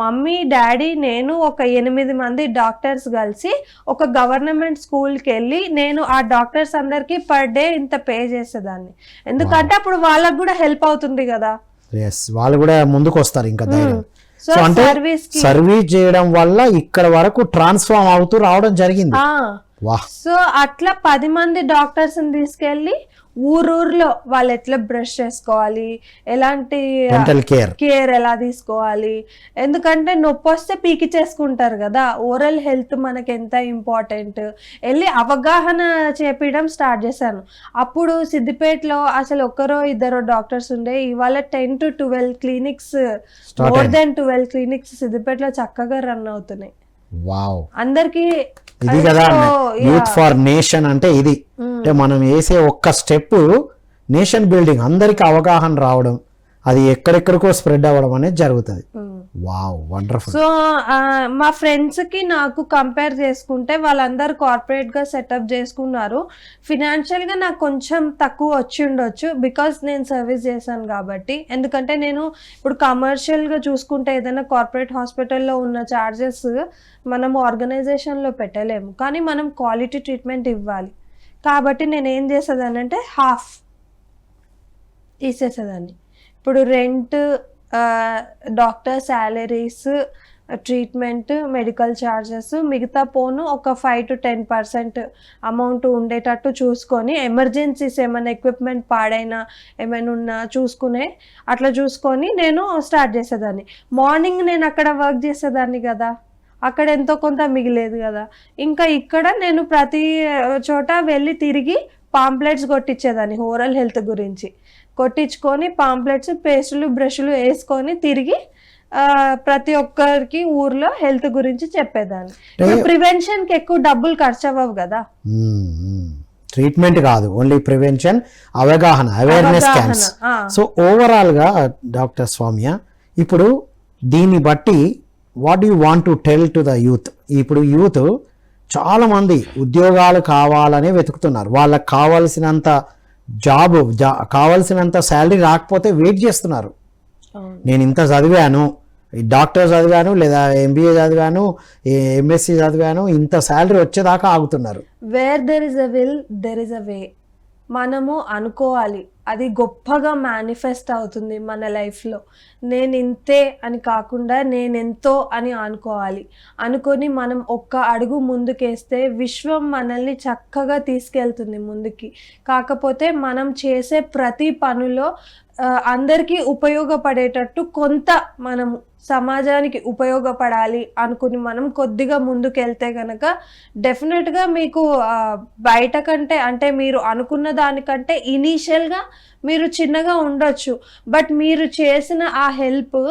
మమ్మీ డాడీ నేను ఒక 8 మంది డాక్టర్స్ కలిసి ఒక గవర్నమెంట్ స్కూల్కి వెళ్ళి నేను ఆ డాక్టర్స్ అందరికి పర్ డే ఇంత పే చేసేదాన్ని. ఎందుకంటే అప్పుడు వాళ్ళకు కూడా హెల్ప్ అవుతుంది కదా, వాళ్ళు కూడా ముందుకు వస్తారు ఇంకా ధైర్యం. సో అంటే సర్వీస్ చేయడం వల్ల ఇక్కడ వరకు ట్రాన్స్ఫార్మ్ అవుతూ రావడం జరిగింది. సో అట్లా 10 మంది డాక్టర్స్ తీసుకెళ్ళి ఊరూరులో వాళ్ళు ఎట్లా బ్రష్ చేసుకోవాలి, ఎలాంటి కేర్ ఎలా తీసుకోవాలి, ఎందుకంటే నొప్పి వస్తే పీకి చేసుకుంటారు కదా, ఓరల్ హెల్త్ మనకి ఎంత ఇంపార్టెంట్ వెళ్ళి అవగాహన చేపించడం స్టార్ట్ చేశాను. అప్పుడు సిద్దిపేటలో అసలు 1-2 డాక్టర్స్ ఉండే, ఇవాళ 10 to 12 clinics, more than 12 clinics సిద్దిపేటలో చక్కగా రన్ అవుతున్నాయి. అందరికి ఇది కదా యూత్ ఫర్ నేషన్ అంటే ఇది. అంటే మనం వేసే ఒక్క స్టెప్ నేషన్ బిల్డింగ్, అందరికి అవగాహన రావడం, అది ఎక్కడెక్కడికో స్ప్రెడ్ అవ్వడం అనేది జరుగుతుంది. Wow, wonderful. సో మా ఫ్రెండ్స్ కి నాకు కంపేర్ చేసుకుంటే వాళ్ళందరూ కార్పొరేట్ గా సెటప్ చేసుకున్నారు. ఫినాన్షియల్ గా నాకు కొంచెం తక్కువ వచ్చి ఉండొచ్చు, బికాస్ నేను సర్వీస్ చేశాను కాబట్టి. ఎందుకంటే నేను ఇప్పుడు కమర్షియల్ గా చూసుకుంటే ఏదైనా కార్పొరేట్ హాస్పిటల్లో ఉన్న చార్జెస్ మనము ఆర్గనైజేషన్లో పెట్టలేము, కానీ మనం క్వాలిటీ ట్రీట్మెంట్ ఇవ్వాలి కాబట్టి నేను ఏం చేసేదాన్ని అంటే హాఫ్ తీసేసేదాన్ని. ఇప్పుడు rent, doctor salaries, treatment, medical charges, మిగతా పోను ఒక 5 to 10% అమౌంట్ ఉండేటట్టు చూసుకొని, ఎమర్జెన్సీస్ ఏమైనా ఎక్విప్మెంట్ పాడైనా ఏమైనా ఉన్నా అట్లా చూసుకొని నేను స్టార్ట్ చేసేదాన్ని. మార్నింగ్ నేను అక్కడ వర్క్ చేసేదాన్ని కదా, అక్కడ ఎంతో కొంత మిగిలేదు కదా. ఇంకా ఇక్కడ నేను ప్రతి చోట వెళ్ళి తిరిగి పాంప్లెట్స్ కొట్టించేదాన్ని ఓరల్ హెల్త్ గురించి. కొట్టించుకొని పాంప్లెట్స్, పేస్టులు, బ్రష్లు వేసుకొని తిరిగి ప్రతి ఒక్కరికి ఊర్లో హెల్త్ గురించి చెప్పేదాన్ని. ప్రివెన్షన్కి ఎక్కువ డబ్బులు ఖర్చు అవ్వవు కదా. ట్రీట్మెంట్ కాదు, ఓన్లీ ప్రివెన్షన్, అవగాహన, అవేర్నెస్ క్యాంప్స్. సో ఓవరాల్గా డాక్టర్ సౌమ్య, ఇప్పుడు దీన్ని బట్టి what you want to tell to the youth? ఇప్పుడు యూత్ చాలామంది ఉద్యోగాలు కావాలనే వెతుకుతున్నారు. వాళ్ళకి కావాల్సినంత కావాల్సినంత శాలరీ రాకపోతే వెయిట్ చేస్తున్నారు. నేను ఇంత చదివాను, డాక్టర్ చదివాను, లేదా MBA చదివాను, MSc చదివాను, ఇంత శాలరీ వచ్చేదాకా ఆగుతున్నారు. Where there is a will there is a way. మనము అనుకోవాలి, అది గొప్పగా మేనిఫెస్ట్ అవుతుంది మన లైఫ్లో. నేను ఇంతే అని కాకుండా నేనెంతో అని అనుకోవాలి. అనుకొని మనం ఒక్క అడుగు ముందుకేస్తే విశ్వం మనల్ని చక్కగా తీసుకెళ్తుంది ముందుకి. కాకపోతే మనం చేసే ప్రతి పనిలో అందరికీ ఉపయోగపడేటట్టు కొంత మనము సమాజానికి ఉపయోగపడాలి అనుకుని మనం కొద్దిగా ముందుకెళ్తే కనుక డెఫినెట్గా మీకు బయట కంటే, అంటే మీరు అనుకున్న దానికంటే ఇనీషియల్గా మీరు చిన్నగా ఉండొచ్చు, బట్ మీరు చేసిన ఆ హెల్ప్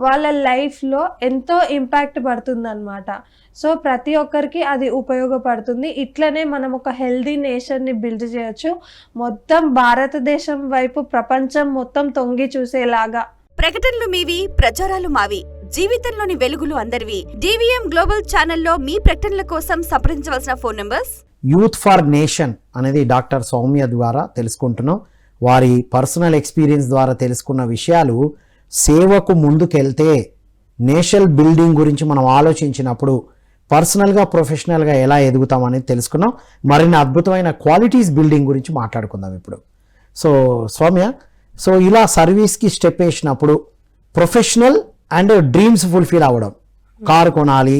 వాళ్ళ లైఫ్లో ఎంతో ఇంపాక్ట్ పడుతుందన్నమాట. సో ప్రతి ఒక్కరికి అది ఉపయోగపడుతుంది. ఇట్లనే మనం ఒక హెల్దీ నేషన్ని బిల్డ్ చేయొచ్చు. మొత్తం భారతదేశం వైపు ప్రపంచం మొత్తం తొంగి చూసేలాగా. ప్రకటనలు మీవి, ప్రచారాలు మావి. జీవితంలోని వెలుగులు అందరివి. DVM గ్లోబల్ ఛానల్లో మీ ప్రకటనల కోసం సంప్రదించవలసిన phone numbers. Youth for nation అనేది డాక్టర్ సౌమ్య ద్వారా తెలుసుకుంటున్నాం. వారి పర్సనల్ ఎక్స్పీరియన్స్ ద్వారా తెలుసుకున్న విషయాలు, సేవకు ముందుకెళ్తే నేషనల్ బిల్డింగ్ గురించి మనం ఆలోచించినప్పుడు పర్సనల్గా, ప్రొఫెషనల్గా ఎలా ఎదుగుతాం అనేది తెలుసుకున్నాం. మరిన్ని అద్భుతమైన క్వాలిటీస్ బిల్డింగ్ గురించి మాట్లాడుకుందాం ఇప్పుడు. సో సౌమ్య, సో ఇలా సర్వీస్కి స్టెప్ వేసినప్పుడు ప్రొఫెషనల్ అండ్ డ్రీమ్స్ ఫుల్ఫిల్ అవ్వడం, కారు కొనాలి,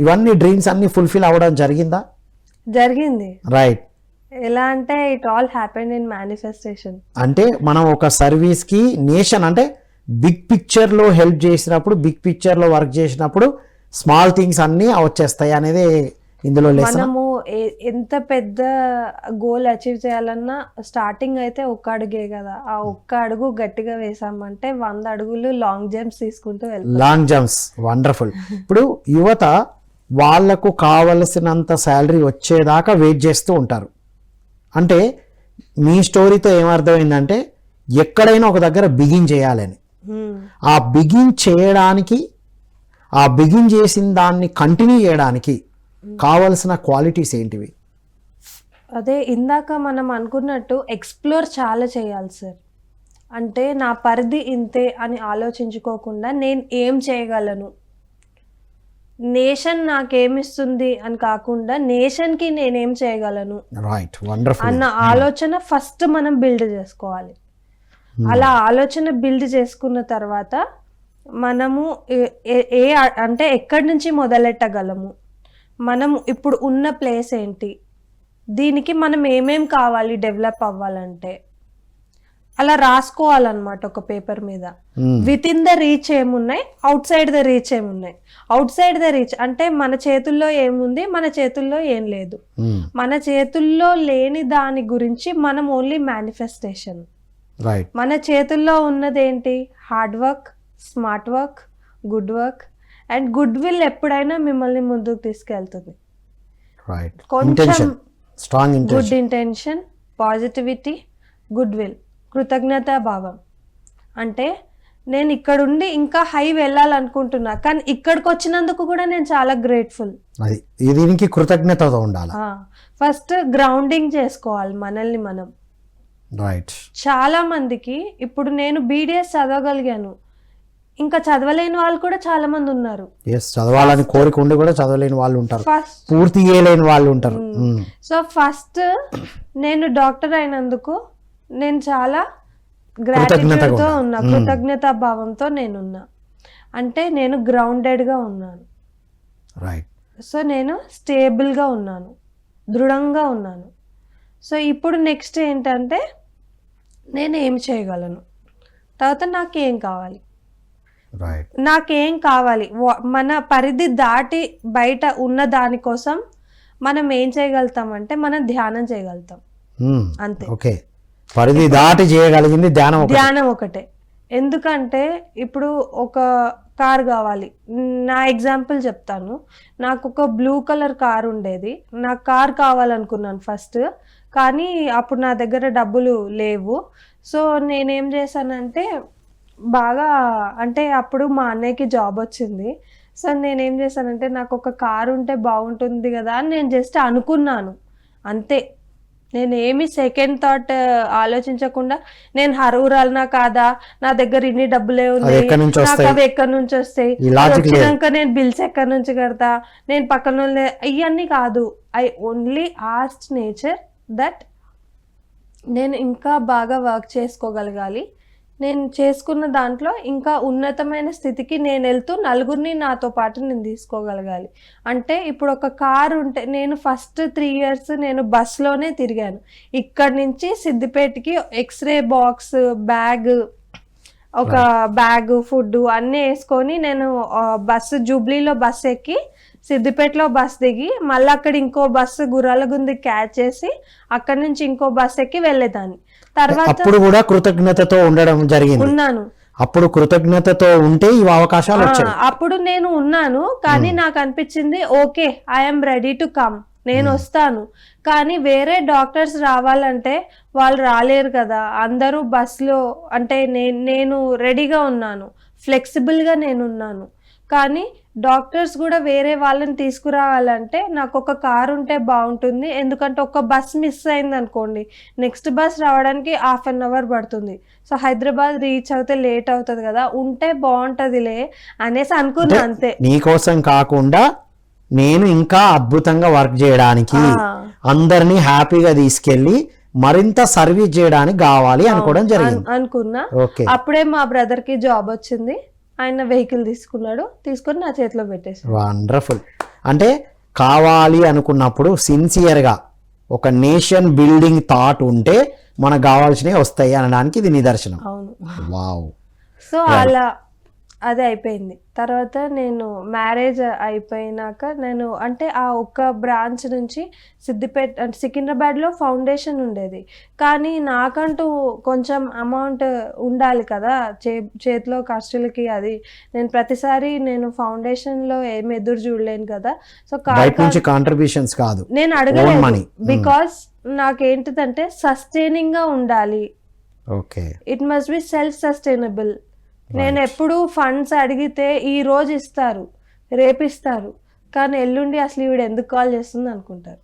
ఇవన్నీ డ్రీమ్స్ అన్ని ఫుల్ఫిల్ అవ్వడం జరిగిందా? జరిగింది. రైట్. ఎలా అంటే it all happened in manifestation. అంటే మనం ఒక సర్వీస్కి నేషన్ అంటే బిగ్ పిక్చర్లో హెల్ప్ చేసినప్పుడు, బిగ్ పిక్చర్లో వర్క్ చేసినప్పుడు స్మాల్ థింగ్స్ అన్నీ వచ్చేస్తాయి అనేది ఇందులో లెసన్. మనము ఎంత పెద్ద గోల్ అచీవ్ చేయాలన్నా స్టార్టింగ్ అయితే ఒక్క అడుగే కదా. ఆ ఒక్క అడుగు గట్టిగా వేసామంటే 100 అడుగులు లాంగ్ జంప్స్ తీసుకుంటూ వెళ్తాం. Long jumps, wonderful. ఇప్పుడు యువత వాళ్లకు కావలసినంత శాలరీ వచ్చేదాకా వెయిట్ చేస్తూ ఉంటారు. అంటే మీ స్టోరీతో ఏమర్థమైందంటే ఎక్కడైనా ఒక దగ్గర బిగిన్ చేయాలని. ఆ బిగిన్ చేయడానికి, ఆ బిగిన్ చేసిన దాన్ని కంటిన్యూ చేయడానికి కావలసిన క్వాలిటీస్ ఏంటివి? అదే ఇందాక మనం అనుకున్నట్టు ఎక్స్ప్లోర్ చాలా చేయాలి సార్. అంటే నా పరిధి ఇంతే అని ఆలోచించుకోకుండా నేను ఏం చేయగలను, నేషన్ నాకేమిస్తుంది అని కాకుండా నేషన్కి నేనేం చేయగలను అన్న ఆలోచన ఫస్ట్ మనం బిల్డ్ చేసుకోవాలి. అలా ఆలోచన బిల్డ్ చేసుకున్న తర్వాత మనము అంటే ఎక్కడి నుంచి మొదలెట్టగలము, మనం ఇప్పుడు ఉన్న ప్లేస్ ఏంటి, దీనికి మనం ఏమేం కావాలి డెవలప్ అవ్వాలంటే అలా రాసుకోవాలన్నమాట ఒక పేపర్ మీద. విత్ ఇన్ ద రీచ్ ఏమున్నాయి, అవుట్ సైడ్ ద రీచ్ ఏమున్నాయి. అవుట్ సైడ్ ద రీచ్ అంటే మన చేతుల్లో ఏముంది, మన చేతుల్లో ఏం లేదు. మన చేతుల్లో లేని దాని గురించి మనం ఓన్లీ మేనిఫెస్టేషన్. మన చేతుల్లో ఉన్నది ఏంటి? Hard work, smart work, good work and good will ఎప్పుడైనా మిమ్మల్ని ముందుకు తీసుకెళ్తుంది. కొంచెం good intention, positivity, good will, కృతజ్ఞతా భావం. అంటే నేను ఇక్కడుండి ఇంకా హై వెళ్ళాలనుకుంటున్నా, కానీ ఇక్కడికి వచ్చినందుకు కూడా నేను చాలా గ్రేట్ఫుల్. దీనికి కృతజ్ఞతతో ఉండాలి. ఫస్ట్ గ్రౌండింగ్ చేసుకోవాలి మనల్ని మనం. చాలా మందికి ఇప్పుడు నేను BDS చదవగలిగాను, ఇంకా చదవలేని వాళ్ళు కూడా చాలా మంది ఉన్నారు. చదవాలని కోరిక ఉండి కూడా చదవలేని వాళ్ళు ఉంటారు, పూర్తి చేయలేని వాళ్ళు ఉంటారు. సో ఫస్ట్ నేను డాక్టర్ అయినందుకు నేను చాలా గ్రాటిట్యూడ్తో ఉన్నా, కృతజ్ఞతా భావంతో నేనున్నా. అంటే నేను గ్రౌండెడ్గా ఉన్నాను. సో నేను స్టేబుల్గా ఉన్నాను, దృఢంగా ఉన్నాను. సో ఇప్పుడు నెక్స్ట్ ఏంటంటే నేను ఏం చేయగలను, తర్వాత నాకు ఏం కావాలి. రైట్. నాకేం కావాలి, మన పరిధి దాటి బయట ఉన్న దానికోసం మనం ఏం చేయగలుగుతామంటే మనం ధ్యానం చేయగలుగుతాం అంతే. ఓకే, పరిధి దాటి చేయగలిగింది ధ్యానం. ధ్యానం ఒకటే. ఎందుకంటే ఇప్పుడు ఒక కార్ కావాలి, నా ఎగ్జాంపుల్ చెప్తాను. నాకు ఒక బ్లూ కలర్ కార్ ఉండేది, నాకు కార్ కావాలనుకున్నాను ఫస్ట్, కానీ అప్పుడు నా దగ్గర డబ్బులు లేవు. సో నేనేం చేశానంటే బాగా, అంటే అప్పుడు మా అన్నయ్యకి జాబ్ వచ్చింది. సో నేనేం చేశానంటే నాకు ఒక కారు ఉంటే బాగుంటుంది కదా అని నేను జస్ట్ అనుకున్నాను అంతే. నేను ఏమి సెకండ్ థాట్ ఆలోచించకుండా నేను హరువురాలనా కాదా, నా దగ్గర ఇన్ని డబ్బులే ఉన్నాయి, నాకు అవి ఎక్కడి నుంచి వస్తాయి, వచ్చినాక నేను బిల్స్ ఎక్కడి నుంచి కడతా, నేను పక్కన ఇవన్నీ కాదు. I only asked nature that నేను ఇంకా బాగా వర్క్ చేసుకోగలగాలి, నేను చేసుకున్న దాంట్లో ఇంకా ఉన్నతమైన స్థితికి నేను వెళ్తూ నలుగురిని నాతో పాటు నేను తీసుకోగలగాలి. అంటే ఇప్పుడు ఒక కారు ఉంటే, నేను ఫస్ట్ 3 years నేను బస్లోనే తిరిగాను. ఇక్కడి నుంచి సిద్దిపేటకి ఎక్స్రే బాక్స్, బ్యాగ్, ఒక బ్యాగ్, ఫుడ్ అన్నీ వేసుకొని నేను బస్సు జూబ్లీలో బస్ ఎక్కి సిద్దిపేటలో బస్ దిగి మళ్ళీ అక్కడ ఇంకో బస్సు గుర్రాలగుంది క్యాచ్ చేసి అక్కడి నుంచి ఇంకో బస్ ఎక్కి వెళ్ళేదాన్ని. తర్వాత అప్పుడు కూడా కృతజ్ఞతతో ఉండడం జరిగింది. ఉన్నాను, అప్పుడు కృతజ్ఞతతో ఉంటే ఈ అవకాశాలు వచ్చాయి. అప్పుడు నేను ఉన్నాను, కానీ నాకు అనిపించింది okay I'm ready to come, నేను వస్తాను. కానీ వేరే డాక్టర్స్ రావాలంటే వాళ్ళు రాలేరు కదా, అందరూ బస్లో. అంటే నేను రెడీగా ఉన్నాను, ఫ్లెక్సిబుల్గా నేను ఉన్నాను. కానీ డాక్టర్స్ కూడా వేరే వాళ్ళని తీసుకురావాలంటే నాకు ఒక కారు ఉంటే బాగుంటుంది. ఎందుకంటే ఒక బస్ మిస్ అయింది అనుకోండి, నెక్స్ట్ బస్ రావడానికి 1/2 hour పడుతుంది. సో హైదరాబాద్ రీచ్ అవుతే లేట్ అవుతుంది కదా, ఉంటే బాగుంటుందిలే అనేసి అనుకున్నా అంతే. నీకోసం కాకుండా నేను ఇంకా అద్భుతంగా వర్క్ చేయడానికి, అందరినీ హ్యాపీగా తీసుకెళ్లి మరింత సర్వీస్ చేయడానికి కావాలి అనుకోవడం జరిగింది. అనుకున్నా. అప్పుడే మా బ్రదర్ కి జాబ్ వచ్చింది, ఆయన వెహికల్ తీసుకొని నా చేతిలో పెట్టేసి. వండర్ఫుల్. అంటే కావాలి అనుకున్నప్పుడు సిన్సియర్గా ఒక నేషన్ బిల్డింగ్ థాట్ ఉంటే మనకు కావాల్సినవి వస్తాయి అనడానికి ఇది నిదర్శనం. అవును. వావ్. సో అలా అది అయిపోయింది. తర్వాత నేను మ్యారేజ్ అయిపోయినాక నేను అంటే ఆ ఒక్క బ్రాంచ్ నుంచి సిద్దిపేట అంటే సికింద్రాబాద్లో ఫౌండేషన్ ఉండేది, కానీ నాకంటూ కొంచెం అమౌంట్ ఉండాలి కదా చేతిలో ఖర్చులకి. అది నేను ప్రతిసారి నేను ఫౌండేషన్లో ఏమి ఎదురు చూడలేను కదా. సో కాంట్రిబ్యూషన్స్ కాదు, నేను అడగలేదు. బికాస్ నాకేంటిదంటే సస్టైనింగ్గా ఉండాలి. Okay, it must be self sustainable. నేను ఎప్పుడు ఫండ్స్ అడిగితే ఈ రోజు ఇస్తారు, రేపు ఇస్తారు, కానీ ఎల్లుండి అసలు ఈవిడ ఎందుకు కాల్ చేస్తుంది అనుకుంటారు.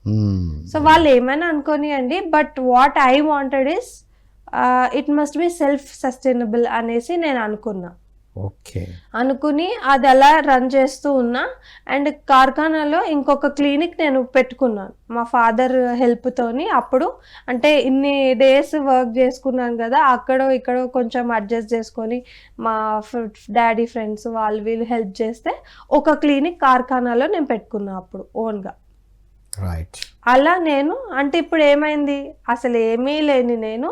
సో వాళ్ళు ఏమైనా అనుకోనియండి, but what I wanted is it must be self sustainable అనేసి నేను అనుకున్నా. అనుకుని అది అలా రన్ చేస్తూ ఉన్నా. అండ్ కార్ఖానాలో ఇంకొక క్లినిక్ నేను పెట్టుకున్నాను మా ఫాదర్ హెల్ప్తోని. అప్పుడు అంటే ఇన్ని డేస్ వర్క్ చేసుకున్నాను కదా, అక్కడో ఇక్కడో కొంచెం అడ్జస్ట్ చేసుకొని మా డాడీ ఫ్రెండ్స్ వాళ్ళు వీళ్ళు హెల్ప్ చేస్తే ఒక క్లినిక్ కార్ఖానాలో నేను పెట్టుకున్నా అప్పుడు ఓన్గా. అలా నేను అంటే ఇప్పుడు ఏమైంది, అసలు ఏమీ లేని నేను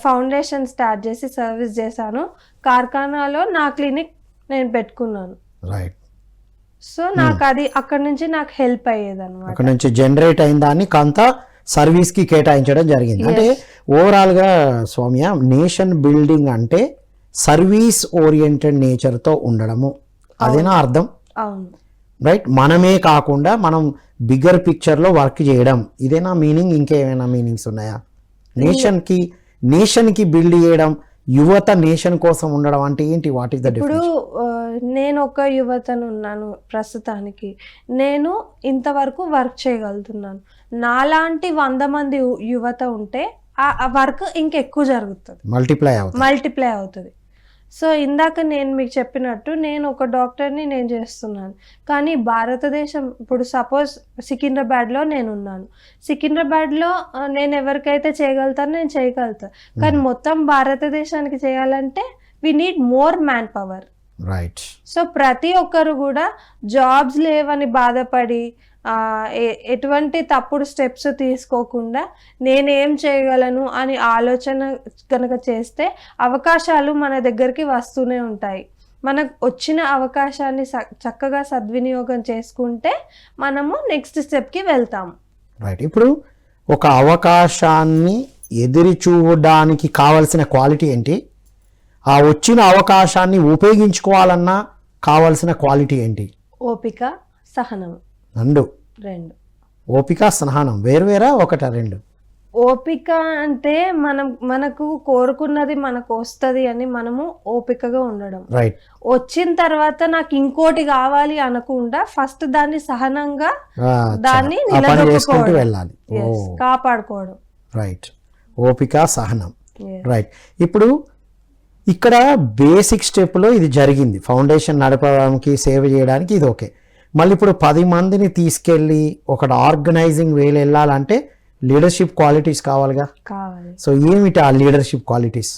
ఫౌండేషన్ స్టార్ట్ చేసి సర్వీస్ చేశాను. కార్ఖానాలో నా క్లినిక్ నేను పెట్టుకున్నాను. సో నాకు అది అక్కడ నుంచి నాకు హెల్ప్ అయ్యేది అనమాట. అక్కడ నుంచి జనరేట్ అయిన దాన్ని కొంత సర్వీస్ కి కేటాయించడం జరిగింది. అంటే ఓవరాల్ గా సౌమ్య, నేషన్ బిల్డింగ్ అంటే సర్వీస్ ఓరియంటెడ్ నేచర్ తో ఉండడము, అదేనా అర్థం? అవును, రైట్. మనమే కాకుండా మనం బిగ్గర్ పిక్చర్ లో వర్క్ చేయడం, ఇదేనా మీనింగ్? ఇంకేమైనా మీనింగ్స్ ఉన్నాయా? నేషన్ కి బిల్డ్ చేయడం, యువత నేషన్ కోసం ఉండడం అంటే ఏంటి? What is the difference? ఇప్పుడు నేను ఒక యువతను ఉన్నాను ప్రస్తుతానికి, నేను ఇంతవరకు వర్క్ చేయగలుగుతున్నాను. నాలాంటి 100 మంది యువత ఉంటే ఆ వర్క్ ఇంకెక్కువ జరుగుతుంది, మల్టిప్లై అవుతుంది. సో ఇందాక నేను మీకు చెప్పినట్టు నేను ఒక డాక్టర్ని నేను చేస్తున్నాను, కానీ భారతదేశం ఇప్పుడు సపోజ్ సికింద్రాబాద్లో నేను ఉన్నాను, సికింద్రాబాద్లో నేను ఎవరికైతే చేయగలుగుతానో నేను చేయగలుగుతాను, కానీ మొత్తం భారతదేశానికి చేయాలంటే we need more manpower. Right. So ప్రతి ఒక్కరు కూడా జాబ్స్ లేవని బాధపడి ఎటువంటి తప్పుడు స్టెప్స్ తీసుకోకుండా నేనేం చేయగలను అని ఆలోచన కనుక చేస్తే అవకాశాలు మన దగ్గరికి వస్తూనే ఉంటాయి. మనకు వచ్చిన అవకాశాన్ని చక్కగా సద్వినియోగం చేసుకుంటే మనము నెక్స్ట్ స్టెప్కి వెళ్తాము. రైట్. ఇప్పుడు ఒక అవకాశాన్ని ఎదురు చూడడానికి కావలసిన క్వాలిటీ ఏంటి, ఆ వచ్చిన అవకాశాన్ని ఉపయోగించుకోవాలన్నా కావలసిన క్వాలిటీ ఏంటి? ఓపిక, సహనం. రెండు. ఓపిక సహనం వేరువేరా ఒకటా రెండు? ఓపిక అంటే మనకు కోరుకున్నది మనకు వస్తుంది అని మనము ఓపికగా ఉండడం. రైట్. వచ్చిన తర్వాత నాకు ఇంకోటి కావాలి అనకుండా ఫస్ట్ దాన్ని సహనంగా దాన్ని వెళ్ళాలి, కాపాడుకోవడం. రైట్. ఓపిక సహనం. రైట్. ఇప్పుడు ఇక్కడ బేసిక్ స్టెప్లో ఇది జరిగింది, ఫౌండేషన్ నడపడానికి సేవ చేయడానికి ఇది ఓకే. మళ్ళీ ఇప్పుడు 10 మందిని తీసుకెళ్ళి ఒక ఆర్గనైజింగ్ వేలు వెళ్ళాలంటే లీడర్షిప్ క్వాలిటీస్ కావాలిగా. సో ఏమిటి ఆ లీడర్షిప్ క్వాలిటీస్?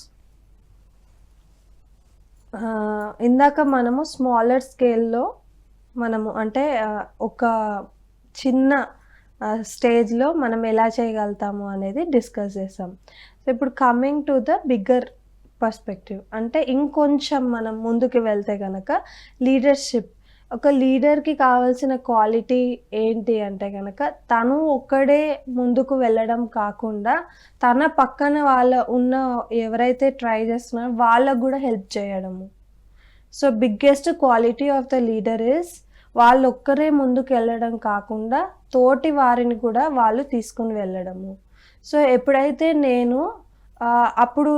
ఇందాక మనము స్మాలర్ స్కేల్లో మనము అంటే ఒక చిన్న స్టేజ్లో మనం ఎలా చేయగలుగుతాము అనేది డిస్కస్ చేస్తాం. సో ఇప్పుడు coming to the bigger perspective అంటే ఇంకొంచెం మనం ముందుకు వెళ్తే కనుక లీడర్షిప్, ఒక లీడర్కి కావాల్సిన క్వాలిటీ ఏంటి అంటే కనుక తను ఒక్కడే ముందుకు వెళ్ళడం కాకుండా తన పక్కన ఎవరైతే ట్రై చేస్తున్నారో వాళ్ళకు కూడా హెల్ప్ చేయడము. So biggest quality of the leader is వాళ్ళు ఒక్కరే ముందుకు వెళ్ళడం కాకుండా తోటి వారిని కూడా వాళ్ళు తీసుకుని వెళ్ళడము. సో ఎప్పుడైతే అప్పుడు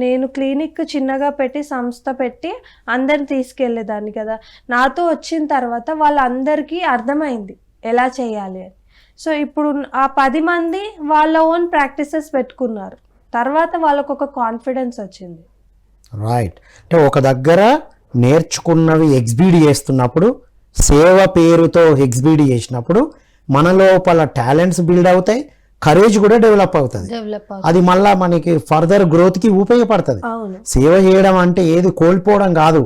నేను క్లినిక్ చిన్నగా పెట్టి సంస్థ పెట్టి అందరిని తీసుకెళ్ళేదాన్ని కదా. నాతో వచ్చిన తర్వాత వాళ్ళందరికీ అర్థమైంది ఎలా చేయాలి అని. సో ఇప్పుడు ఆ 10 మంది వాళ్ళ ఓన్ ప్రాక్టీసెస్ పెట్టుకున్నారు, తర్వాత వాళ్ళకు ఒక కాన్ఫిడెన్స్ వచ్చింది. రైట్. అంటే ఒక దగ్గర నేర్చుకున్నవి ఎగ్జిబిట్ చేస్తున్నప్పుడు, సేవ పేరుతో ఎగ్జిబిట్ చేసినప్పుడు మన లోపల టాలెంట్స్ బిల్డ్ అవుతాయి, కరేజ్ కూడా డెవలప్ అవుతుంది. అది మళ్ళా మనకి ఫర్దర్ గ్రోత్ కి ఉపయోగపడుతుంది. సేవ చేయడం అంటే ఏది కోల్పోవడం కాదు,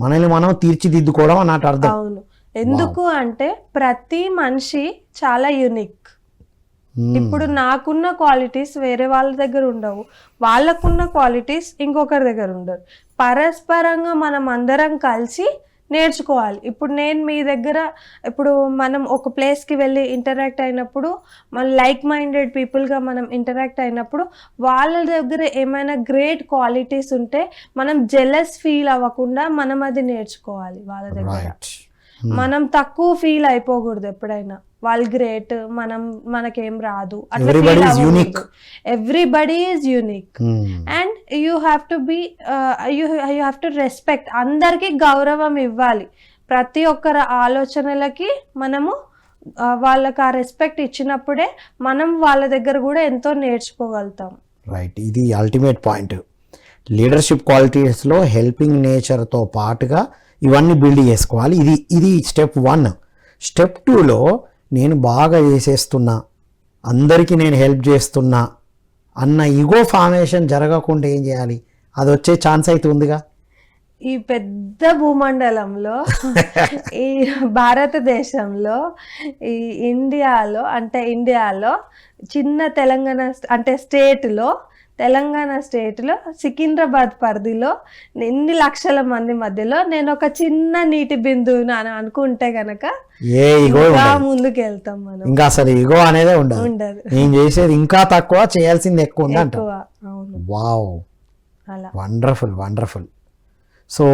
మనల్ని మనం తీర్చిదిద్దుకోవడం అన్నట్టు అర్థం. అవును. ఎందుకు అంటే ప్రతి మనిషి చాలా యూనిక్. ఇప్పుడు నాకున్న క్వాలిటీస్ వేరే వాళ్ళ దగ్గర ఉండవు, వాళ్ళకున్న క్వాలిటీస్ ఇంకొకరి దగ్గర ఉండరు. పరస్పరంగా మనం అందరం కలిసి నేర్చుకోవాలి. ఇప్పుడు నేను మీ దగ్గర ఇప్పుడు మనం ఒక ప్లేస్కి వెళ్ళి ఇంటరాక్ట్ అయినప్పుడు మన లైక్ మైండెడ్ పీపుల్గా మనం ఇంటరాక్ట్ అయినప్పుడు వాళ్ళ దగ్గర ఏమైనా గ్రేట్ క్వాలిటీస్ ఉంటే మనం జెలస్ ఫీల్ అవ్వకుండా మనం అది నేర్చుకోవాలి వాళ్ళ దగ్గర. మనం తక్కువ ఫీల్ అయిపోకూడదు ఎప్పుడైనా. వాళ్ళు గ్రేట్, మనకేం రాదు, everybody is unique and you have to respect. అందరికీ గౌరవం ఇవ్వాలి. ప్రతి ఒక్కరి ఆలోచనలకి మనము వాళ్ళకి ఆ రెస్పెక్ట్ ఇచ్చినప్పుడే మనం వాళ్ళ దగ్గర కూడా ఎంతో నేర్చుకోగలుగుతాం. రైట్. ఇది అల్టిమేట్ పాయింట్. లీడర్షిప్ క్వాలిటీస్లో హెల్పింగ్ నేచర్తో పాటుగా ఇవన్నీ బిల్డ్ చేసుకోవాలి. ఇది స్టెప్ 1. స్టెప్ 2లో నేను బాగా చేసేస్తున్నా, అందరికీ నేను హెల్ప్ చేస్తున్నా అన్న ఈగో ఫార్మేషన్ జరగకుండా ఏం చేయాలి? అది వచ్చే ఛాన్స్ అయితే ఉందిగా. ఈ పెద్ద భూమండలంలో ఈ భారతదేశంలో ఈ ఇండియాలో చిన్న తెలంగాణ అంటే తెలంగాణ స్టేట్లో సికింద్రాబాద్ పరిధిలో ఎన్ని లక్షల మంది మధ్యలో నేను ఒక చిన్న నీటి బిందువును అని అనుకుంటే గనక ముందుకు వెళ్తాం మనం. ఇంకా అసలు ఈగో అనేది ఉండదు. నేను చేసేది ఇంకా తక్కువ, చేయాల్సింది ఎక్కువ ఉంది అంట. Wow, wonderful. సో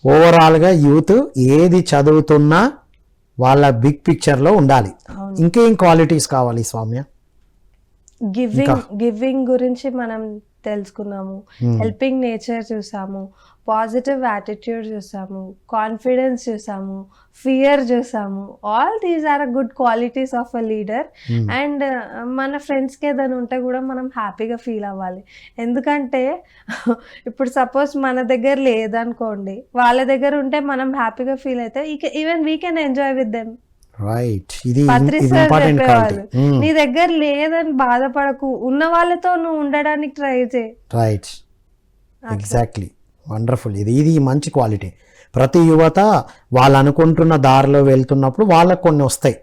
ఓవరాల్గా యూత్ ఏది చదువుతున్నా వాళ్ళ బిగ్ పిక్చర్లో ఉండాలి. ఇంకేం క్వాలిటీస్ కావాలి స్వామ్య? గివింగ్ గురించి మనం తెలుసుకున్నాము, హెల్పింగ్ నేచర్ చూసాము, పాజిటివ్ యాటిట్యూడ్ చూసాము, కాన్ఫిడెన్స్ చూసాము, ఫియర్ చూసాము. All these are good qualities of a leader. And మన ఫ్రెండ్స్కి ఏదైనా ఉంటే కూడా మనం హ్యాపీగా ఫీల్ అవ్వాలి. ఎందుకంటే ఇప్పుడు సపోజ్ మన దగ్గర లేదనుకోండి, వాళ్ళ దగ్గర ఉంటే మనం హ్యాపీగా ఫీల్ అయితే even we can enjoy with them. Right. ఇది ఇంపార్టెంట్ క్వాలిటీ. నీ దగ్గర లేదని బాధపడకు, ఉన్న వాళ్ళతో నువ్వు ఉండడానికి ట్రై చేయి. Right, exactly, wonderful. ఇది మంచి క్వాలిటీ. ప్రతి యువత వాళ్ళు అనుకుంటున్న దారిలో వెళ్తున్నప్పుడు వాళ్ళకు కొన్ని వస్తాయి,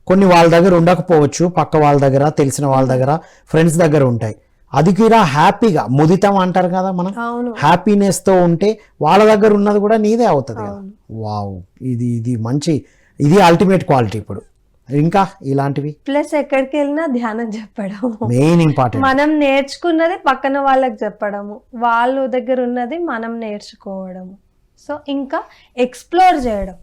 కొన్ని వాళ్ళ దగ్గర ఉండకపోవచ్చు, పక్క వాళ్ళ దగ్గర, తెలిసిన వాళ్ళ దగ్గర, ఫ్రెండ్స్ దగ్గర ఉంటాయి. అది కూడా హ్యాపీగా ముదితం అంటారు కదా మనం, అవును హ్యాపీనెస్తో ఉంటే వాళ్ళ దగ్గర ఉన్నది కూడా నీదే అవుతుంది కదా. అవును. వావ్, ఇది మంచి, ఇది అల్టిమేట్ క్వాలిటీ. ఇప్పుడు ఇంకా ఇలాంటివి ప్లస్ ఎక్కడికి వెళ్ళినా ధ్యానం చెప్పడం, మెయిన్ ఇంపార్టెంట్. మనం నేర్చుకున్నది పక్కన వాళ్ళకి చెప్పడము, వాళ్ళ దగ్గర ఉన్నది మనం నేర్చుకోవడము. సో ఇంకా ఎక్స్ప్లోర్ చేయడం.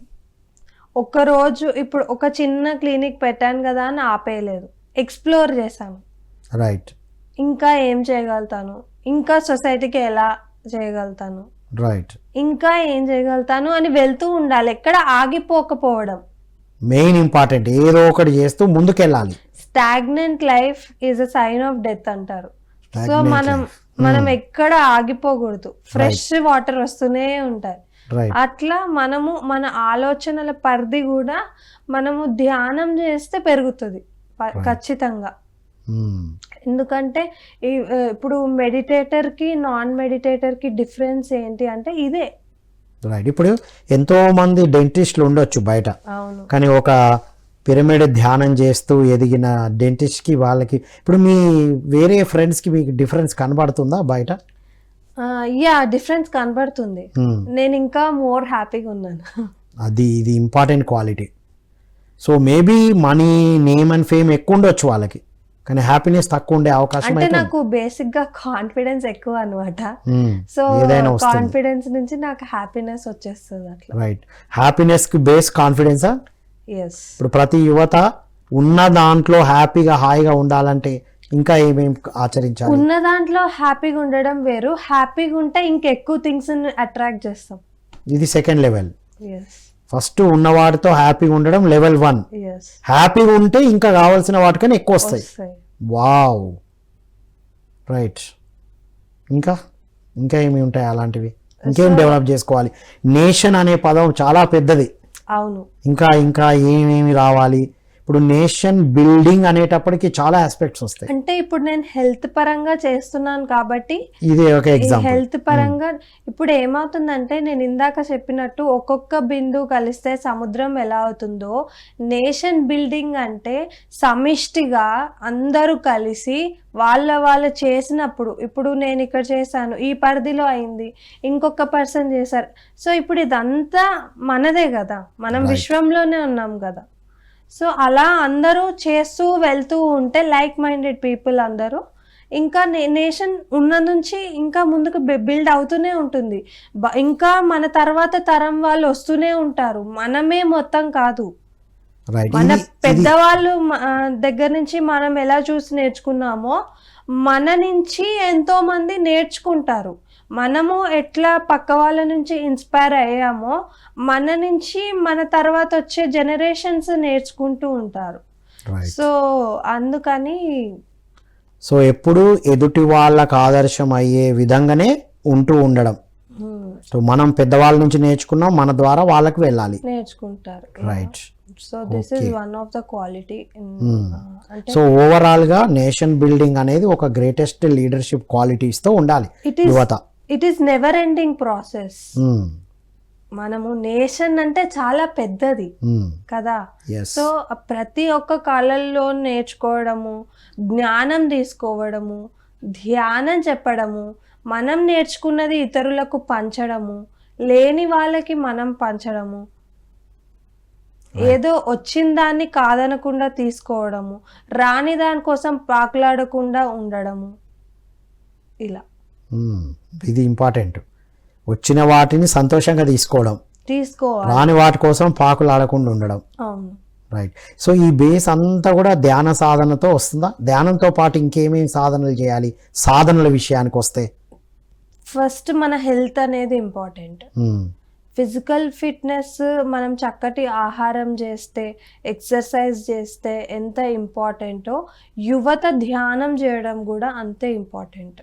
ఒక్కరోజు ఇప్పుడు ఒక చిన్న క్లినిక్ పెట్టాను కదా అని ఆపేయలేదు, ఎక్స్ప్లోర్ చేశాను. రైట్ ఇంకా ఏం చేయగలుగుతాను, ఇంకా సొసైటీకి ఎలా చేయగలుగుతాను, రైట్, ఇంకా ఏం చేయగలుగుతాను అని వెళ్తూ ఉండాలి, ఎక్కడ ఆగిపోకపోవడం. Main important. ఏదో ఒకటి చేస్తూ ముందుకెళ్ళాలి. Stagnant life is a sign of death అంటారు. సో Stagnant మనం life. ఎక్కడ ఆగిపోకూడదు, ఫ్రెష్ వాటర్ వస్తూనే ఉంటాయి. రైట్ అట్లా మనము మన ఆలోచనల పరిధి కూడా మనము ధ్యానం చేస్తే పెరుగుతుంది ఖచ్చితంగా. ఎందుకంటే ఇప్పుడు మెడిటేటర్కి నాన్ మెడిటేటర్కి డిఫరెన్స్ ఏంటి అంటే ఇదే. రైట్. ఇప్పుడు ఎంతో మంది డెంటిస్టులు ఉండొచ్చు బయట, అవును కానీ ఒక పిరమిడ్ ధ్యానం చేస్తూ ఎదిగిన డెంటిస్ట్కి వాళ్ళకి, ఇప్పుడు మీ వేరే ఫ్రెండ్స్కి మీకు డిఫరెన్స్ కనబడుతుందా బయట? యా డిఫరెన్స్ కనబడుతుంది. నేను ఇంకా మోర్ హ్యాపీగా ఉన్నాను. ఇది important quality. So maybe money, name and fame ఎక్కువ ఉండొచ్చు వాళ్ళకి, కానీ హ్యాపీనెస్ తక్కువ ఉండే అవకాశం అంటే అయితే నాకు బేసిక్ గా కాన్ఫిడెన్స్ ఎక్కువ అనమాట. ఉంది. సో ఏదైనా వస్తుంది. కాన్ఫిడెన్స్ నుంచి నాకు హ్యాపీనెస్ వచ్చేస్తుంది అట్లా. రైట్. హ్యాపీనెస్కి బేస్ కాన్ఫిడెన్సా? ఎస్. ఇప్పుడు ప్రతి యువత ఉన్న దాంట్లో హ్యాపీగా హాయిగా ఉండాలంటే ఇంకా ఏమేమి ఆచరించాలి? ఉన్న దాంట్లో హ్యాపీగా ఉండడం వేరు, హ్యాపీగా ఉంటే ఇంకెక్కువ థింగ్స్ అట్రాక్ట్ చేస్తాం. ఇది సెకండ్ లెవెల్. ఎస్ ఫస్ట్ ఉన్న వాటితో హ్యాపీగా ఉండడం లెవెల్ 1. ఎస్ హ్యాపీగా ఉంటే ఇంకా కావాల్సిన వాటికన్నా ఎక్కువ వస్తాయి. Wow, right. ఇంకా ఏమి ఉంటాయి అలాంటివి? ఇంకేం డెవలప్ చేసుకోవాలి? నేషన్ అనే పదం చాలా పెద్దది. అవును ఇంకా ఏమేమి రావాలి? ఇప్పుడు నేషన్ బిల్డింగ్ అనేటప్పటికి చాలా ఆస్పెక్ట్స్ వస్తాయి. అంటే ఇప్పుడు నేను హెల్త్ పరంగా చేస్తున్నాను కాబట్టి ఇది ఒక ఎగ్జాంపుల్. హెల్త్ పరంగా ఇప్పుడు ఏమవుతుందంటే నేను ఇందాక చెప్పినట్టు ఒక్కొక్క బిందువు కలిస్తే సముద్రం ఎలా అవుతుందో, నేషన్ బిల్డింగ్ అంటే సమిష్టిగా అందరూ కలిసి వాళ్ళు చేసినప్పుడు, ఇప్పుడు నేను ఇక్కడ చేశాను, ఈ పరిధిలో అయింది, ఇంకొక పర్సన్ చేశారు. సో ఇప్పుడు ఇదంతా మనదే కదా, మనం విశ్వంలోనే ఉన్నాం కదా. సో అలా అందరూ చేస్తూ వెళ్తూ ఉంటే లైక్ మైండెడ్ పీపుల్ అందరూ ఇంకా నేషన్ ఉన్న నుంచి ఇంకా ముందుకు బిల్డ్ అవుతూనే ఉంటుంది. ఇంకా మన తర్వాత తరం వాళ్ళు వస్తూనే ఉంటారు, మనమే మొత్తం కాదు. మన పెద్దవాళ్ళు దగ్గర నుంచి మనం ఎలా చూసి నేర్చుకున్నామో మన నుంచి ఎంతో మంది నేర్చుకుంటారు. మనము ఎట్లా పక్క వాళ్ళ నుంచి ఇన్స్పైర్ అయ్యామో మన నుంచి మన తర్వాత వచ్చే జనరేషన్స్ నేర్చుకుంటూ ఉంటారు. సో అందుకని ఎప్పుడు ఎదుటి వాళ్ళకు ఆదర్శం అయ్యే విధంగానే ఉంటూ ఉండడం. సో మనం పెద్దవాళ్ళ నుంచి నేర్చుకున్నాం, మన ద్వారా వాళ్ళకి వెళ్ళాలి, నేర్చుకుంటారు. Right. So this is one of the quality. So overall గా నేషన్ బిల్డింగ్ అనేది ఒక గ్రేటెస్ట్ లీడర్షిప్ క్వాలిటీస్ తో ఉండాలి యువత. It is never ending process. మనము నేషన్ అంటే చాలా పెద్దది కదా. సో ప్రతి ఒక్క కాలంలో నేర్చుకోవడము, జ్ఞానం తీసుకోవడము, ధ్యానం చెప్పడము, మనం నేర్చుకున్నది ఇతరులకు పంచడము, లేని వాళ్ళకి మనం పంచడము, ఏదో వచ్చిన దాన్ని కాదనకుండా తీసుకోవడము, రాని దానికోసం పాకులాడకుండా ఉండడము, ఇలా. ఇది ఇంపార్టెంట్. వచ్చిన వాటిని సంతోషంగా తీసుకోవాలి, రాని వాటి కోసం పాకులాడకుండా ఉండడం. అవును, రైట్. సో ఈ బేస్ అంతా కూడా ధ్యాన సాధనతో వస్తుందా? ధ్యానంతో పాటు ఇంకేమేమి సాధనలు చేయాలి? సాధనల విషయానికి వస్తే ఫస్ట్ మన హెల్త్ అనేది ఇంపార్టెంట్. ఫిజికల్ ఫిట్నెస్ మనం చక్కటి ఆహారం చేస్తే, ఎక్సర్సైజ్ చేస్తే ఎంత ఇంపార్టెంటో యువత ధ్యానం చేయడం కూడా అంతే ఇంపార్టెంట్.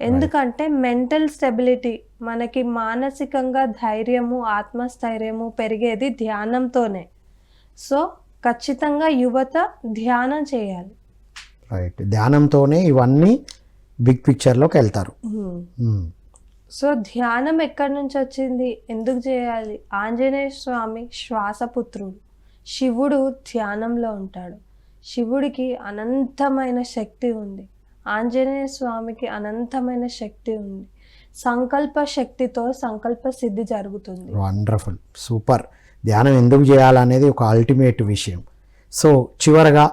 ఎందుకంటే మెంటల్ స్టెబిలిటీ, మనకి మానసికంగా ధైర్యము, ఆత్మస్థైర్యము పెరిగేది ధ్యానంతోనే. సో ఖచ్చితంగా యువత ధ్యానం చేయాలి. రైట్. ధ్యానంతోనే ఇవన్నీ బిగ్ పిక్చర్లోకి వెళ్తారు. సో ధ్యానం ఎక్కడి నుంచి వచ్చింది, ఎందుకు చేయాలి? ఆంజనేయ స్వామి శ్వాసపుత్రుడు, శివుడు ధ్యానంలో ఉంటాడు. శివుడికి అనంతమైన శక్తి ఉంది. ఆంజనేయ స్వామికి అనంతమైన శక్తి ఉంది. సంకల్ప శక్తితో సంకల్ప సిద్ధి జరుగుతుంది. Wonderful, super. ధ్యానం ఎందుకు చేయాలనేది ఒక అల్టిమేట్ విషయం. సో చివరగా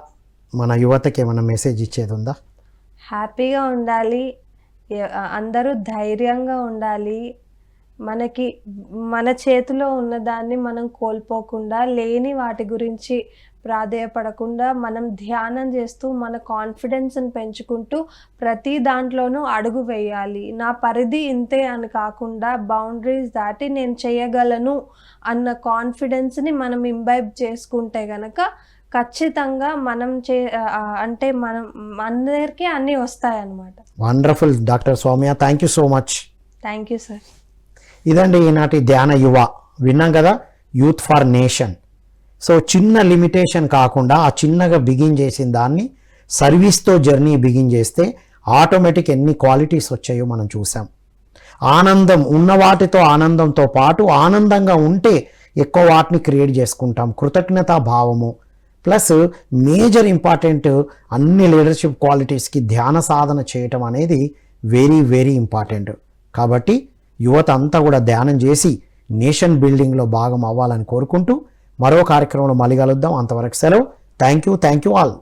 మన యువతకి ఏమైనా మెసేజ్ ఇచ్చేది ఉందా? హ్యాపీగా ఉండాలి, అందరూ ధైర్యంగా ఉండాలి. మన చేతిలో ఉన్నదాన్ని మనం కోల్పోకుండా, లేని వాటి గురించి ప్రాధేయపడకుండా మనం ధ్యానం చేస్తూ మన కాన్ఫిడెన్స్ని పెంచుకుంటూ ప్రతి దాంట్లోనూ అడుగు వేయాలి. నా పరిధి ఇంతే అని కాకుండా బౌండరీస్ దాటి నేను చేయగలను అన్న కాన్ఫిడెన్స్ని మనం ఇంబైబ్ చేసుకుంటే గనక ఖచ్చితంగా మనం అంటే మనం అందరికీ అన్నీ వస్తాయన్నమాట. Wonderful doctor Soumya, thank you so much. Thank you sir. ఇదండి ఈనాటి ధ్యాన యువ. విన్నాం కదా, యూత్ ఫర్ నేషన్. సో చిన్న లిమిటేషన్ కాకుండా ఆ చిన్నగా బిగిన్ చేసిన దాన్ని సర్వీస్తో జర్నీ బిగిన్ చేస్తే ఆటోమేటిక్ ఎన్ని క్వాలిటీస్ వచ్చాయో మనం చూసాం. ఆనందం ఉన్న వాటితో ఆనందంతో పాటు ఆనందంగా ఉంటే ఎక్కువ వాటిని క్రియేట్ చేసుకుంటాం. కృతజ్ఞతా భావము ప్లస్ మేజర్ ఇంపార్టెంట్ అన్ని లీడర్షిప్ క్వాలిటీస్కి ధ్యాన సాధన చేయటం అనేది వెరీ వెరీ ఇంపార్టెంట్. కాబట్టి యువత అంతా కూడా ధ్యానం చేసి నేషన్ బిల్డింగ్లో భాగం అవ్వాలని కోరుకుంటూ మరో కార్యక్రమంలో మళ్ళీ కలుద్దాం. అంతవరకు సెలవు. Thank you all.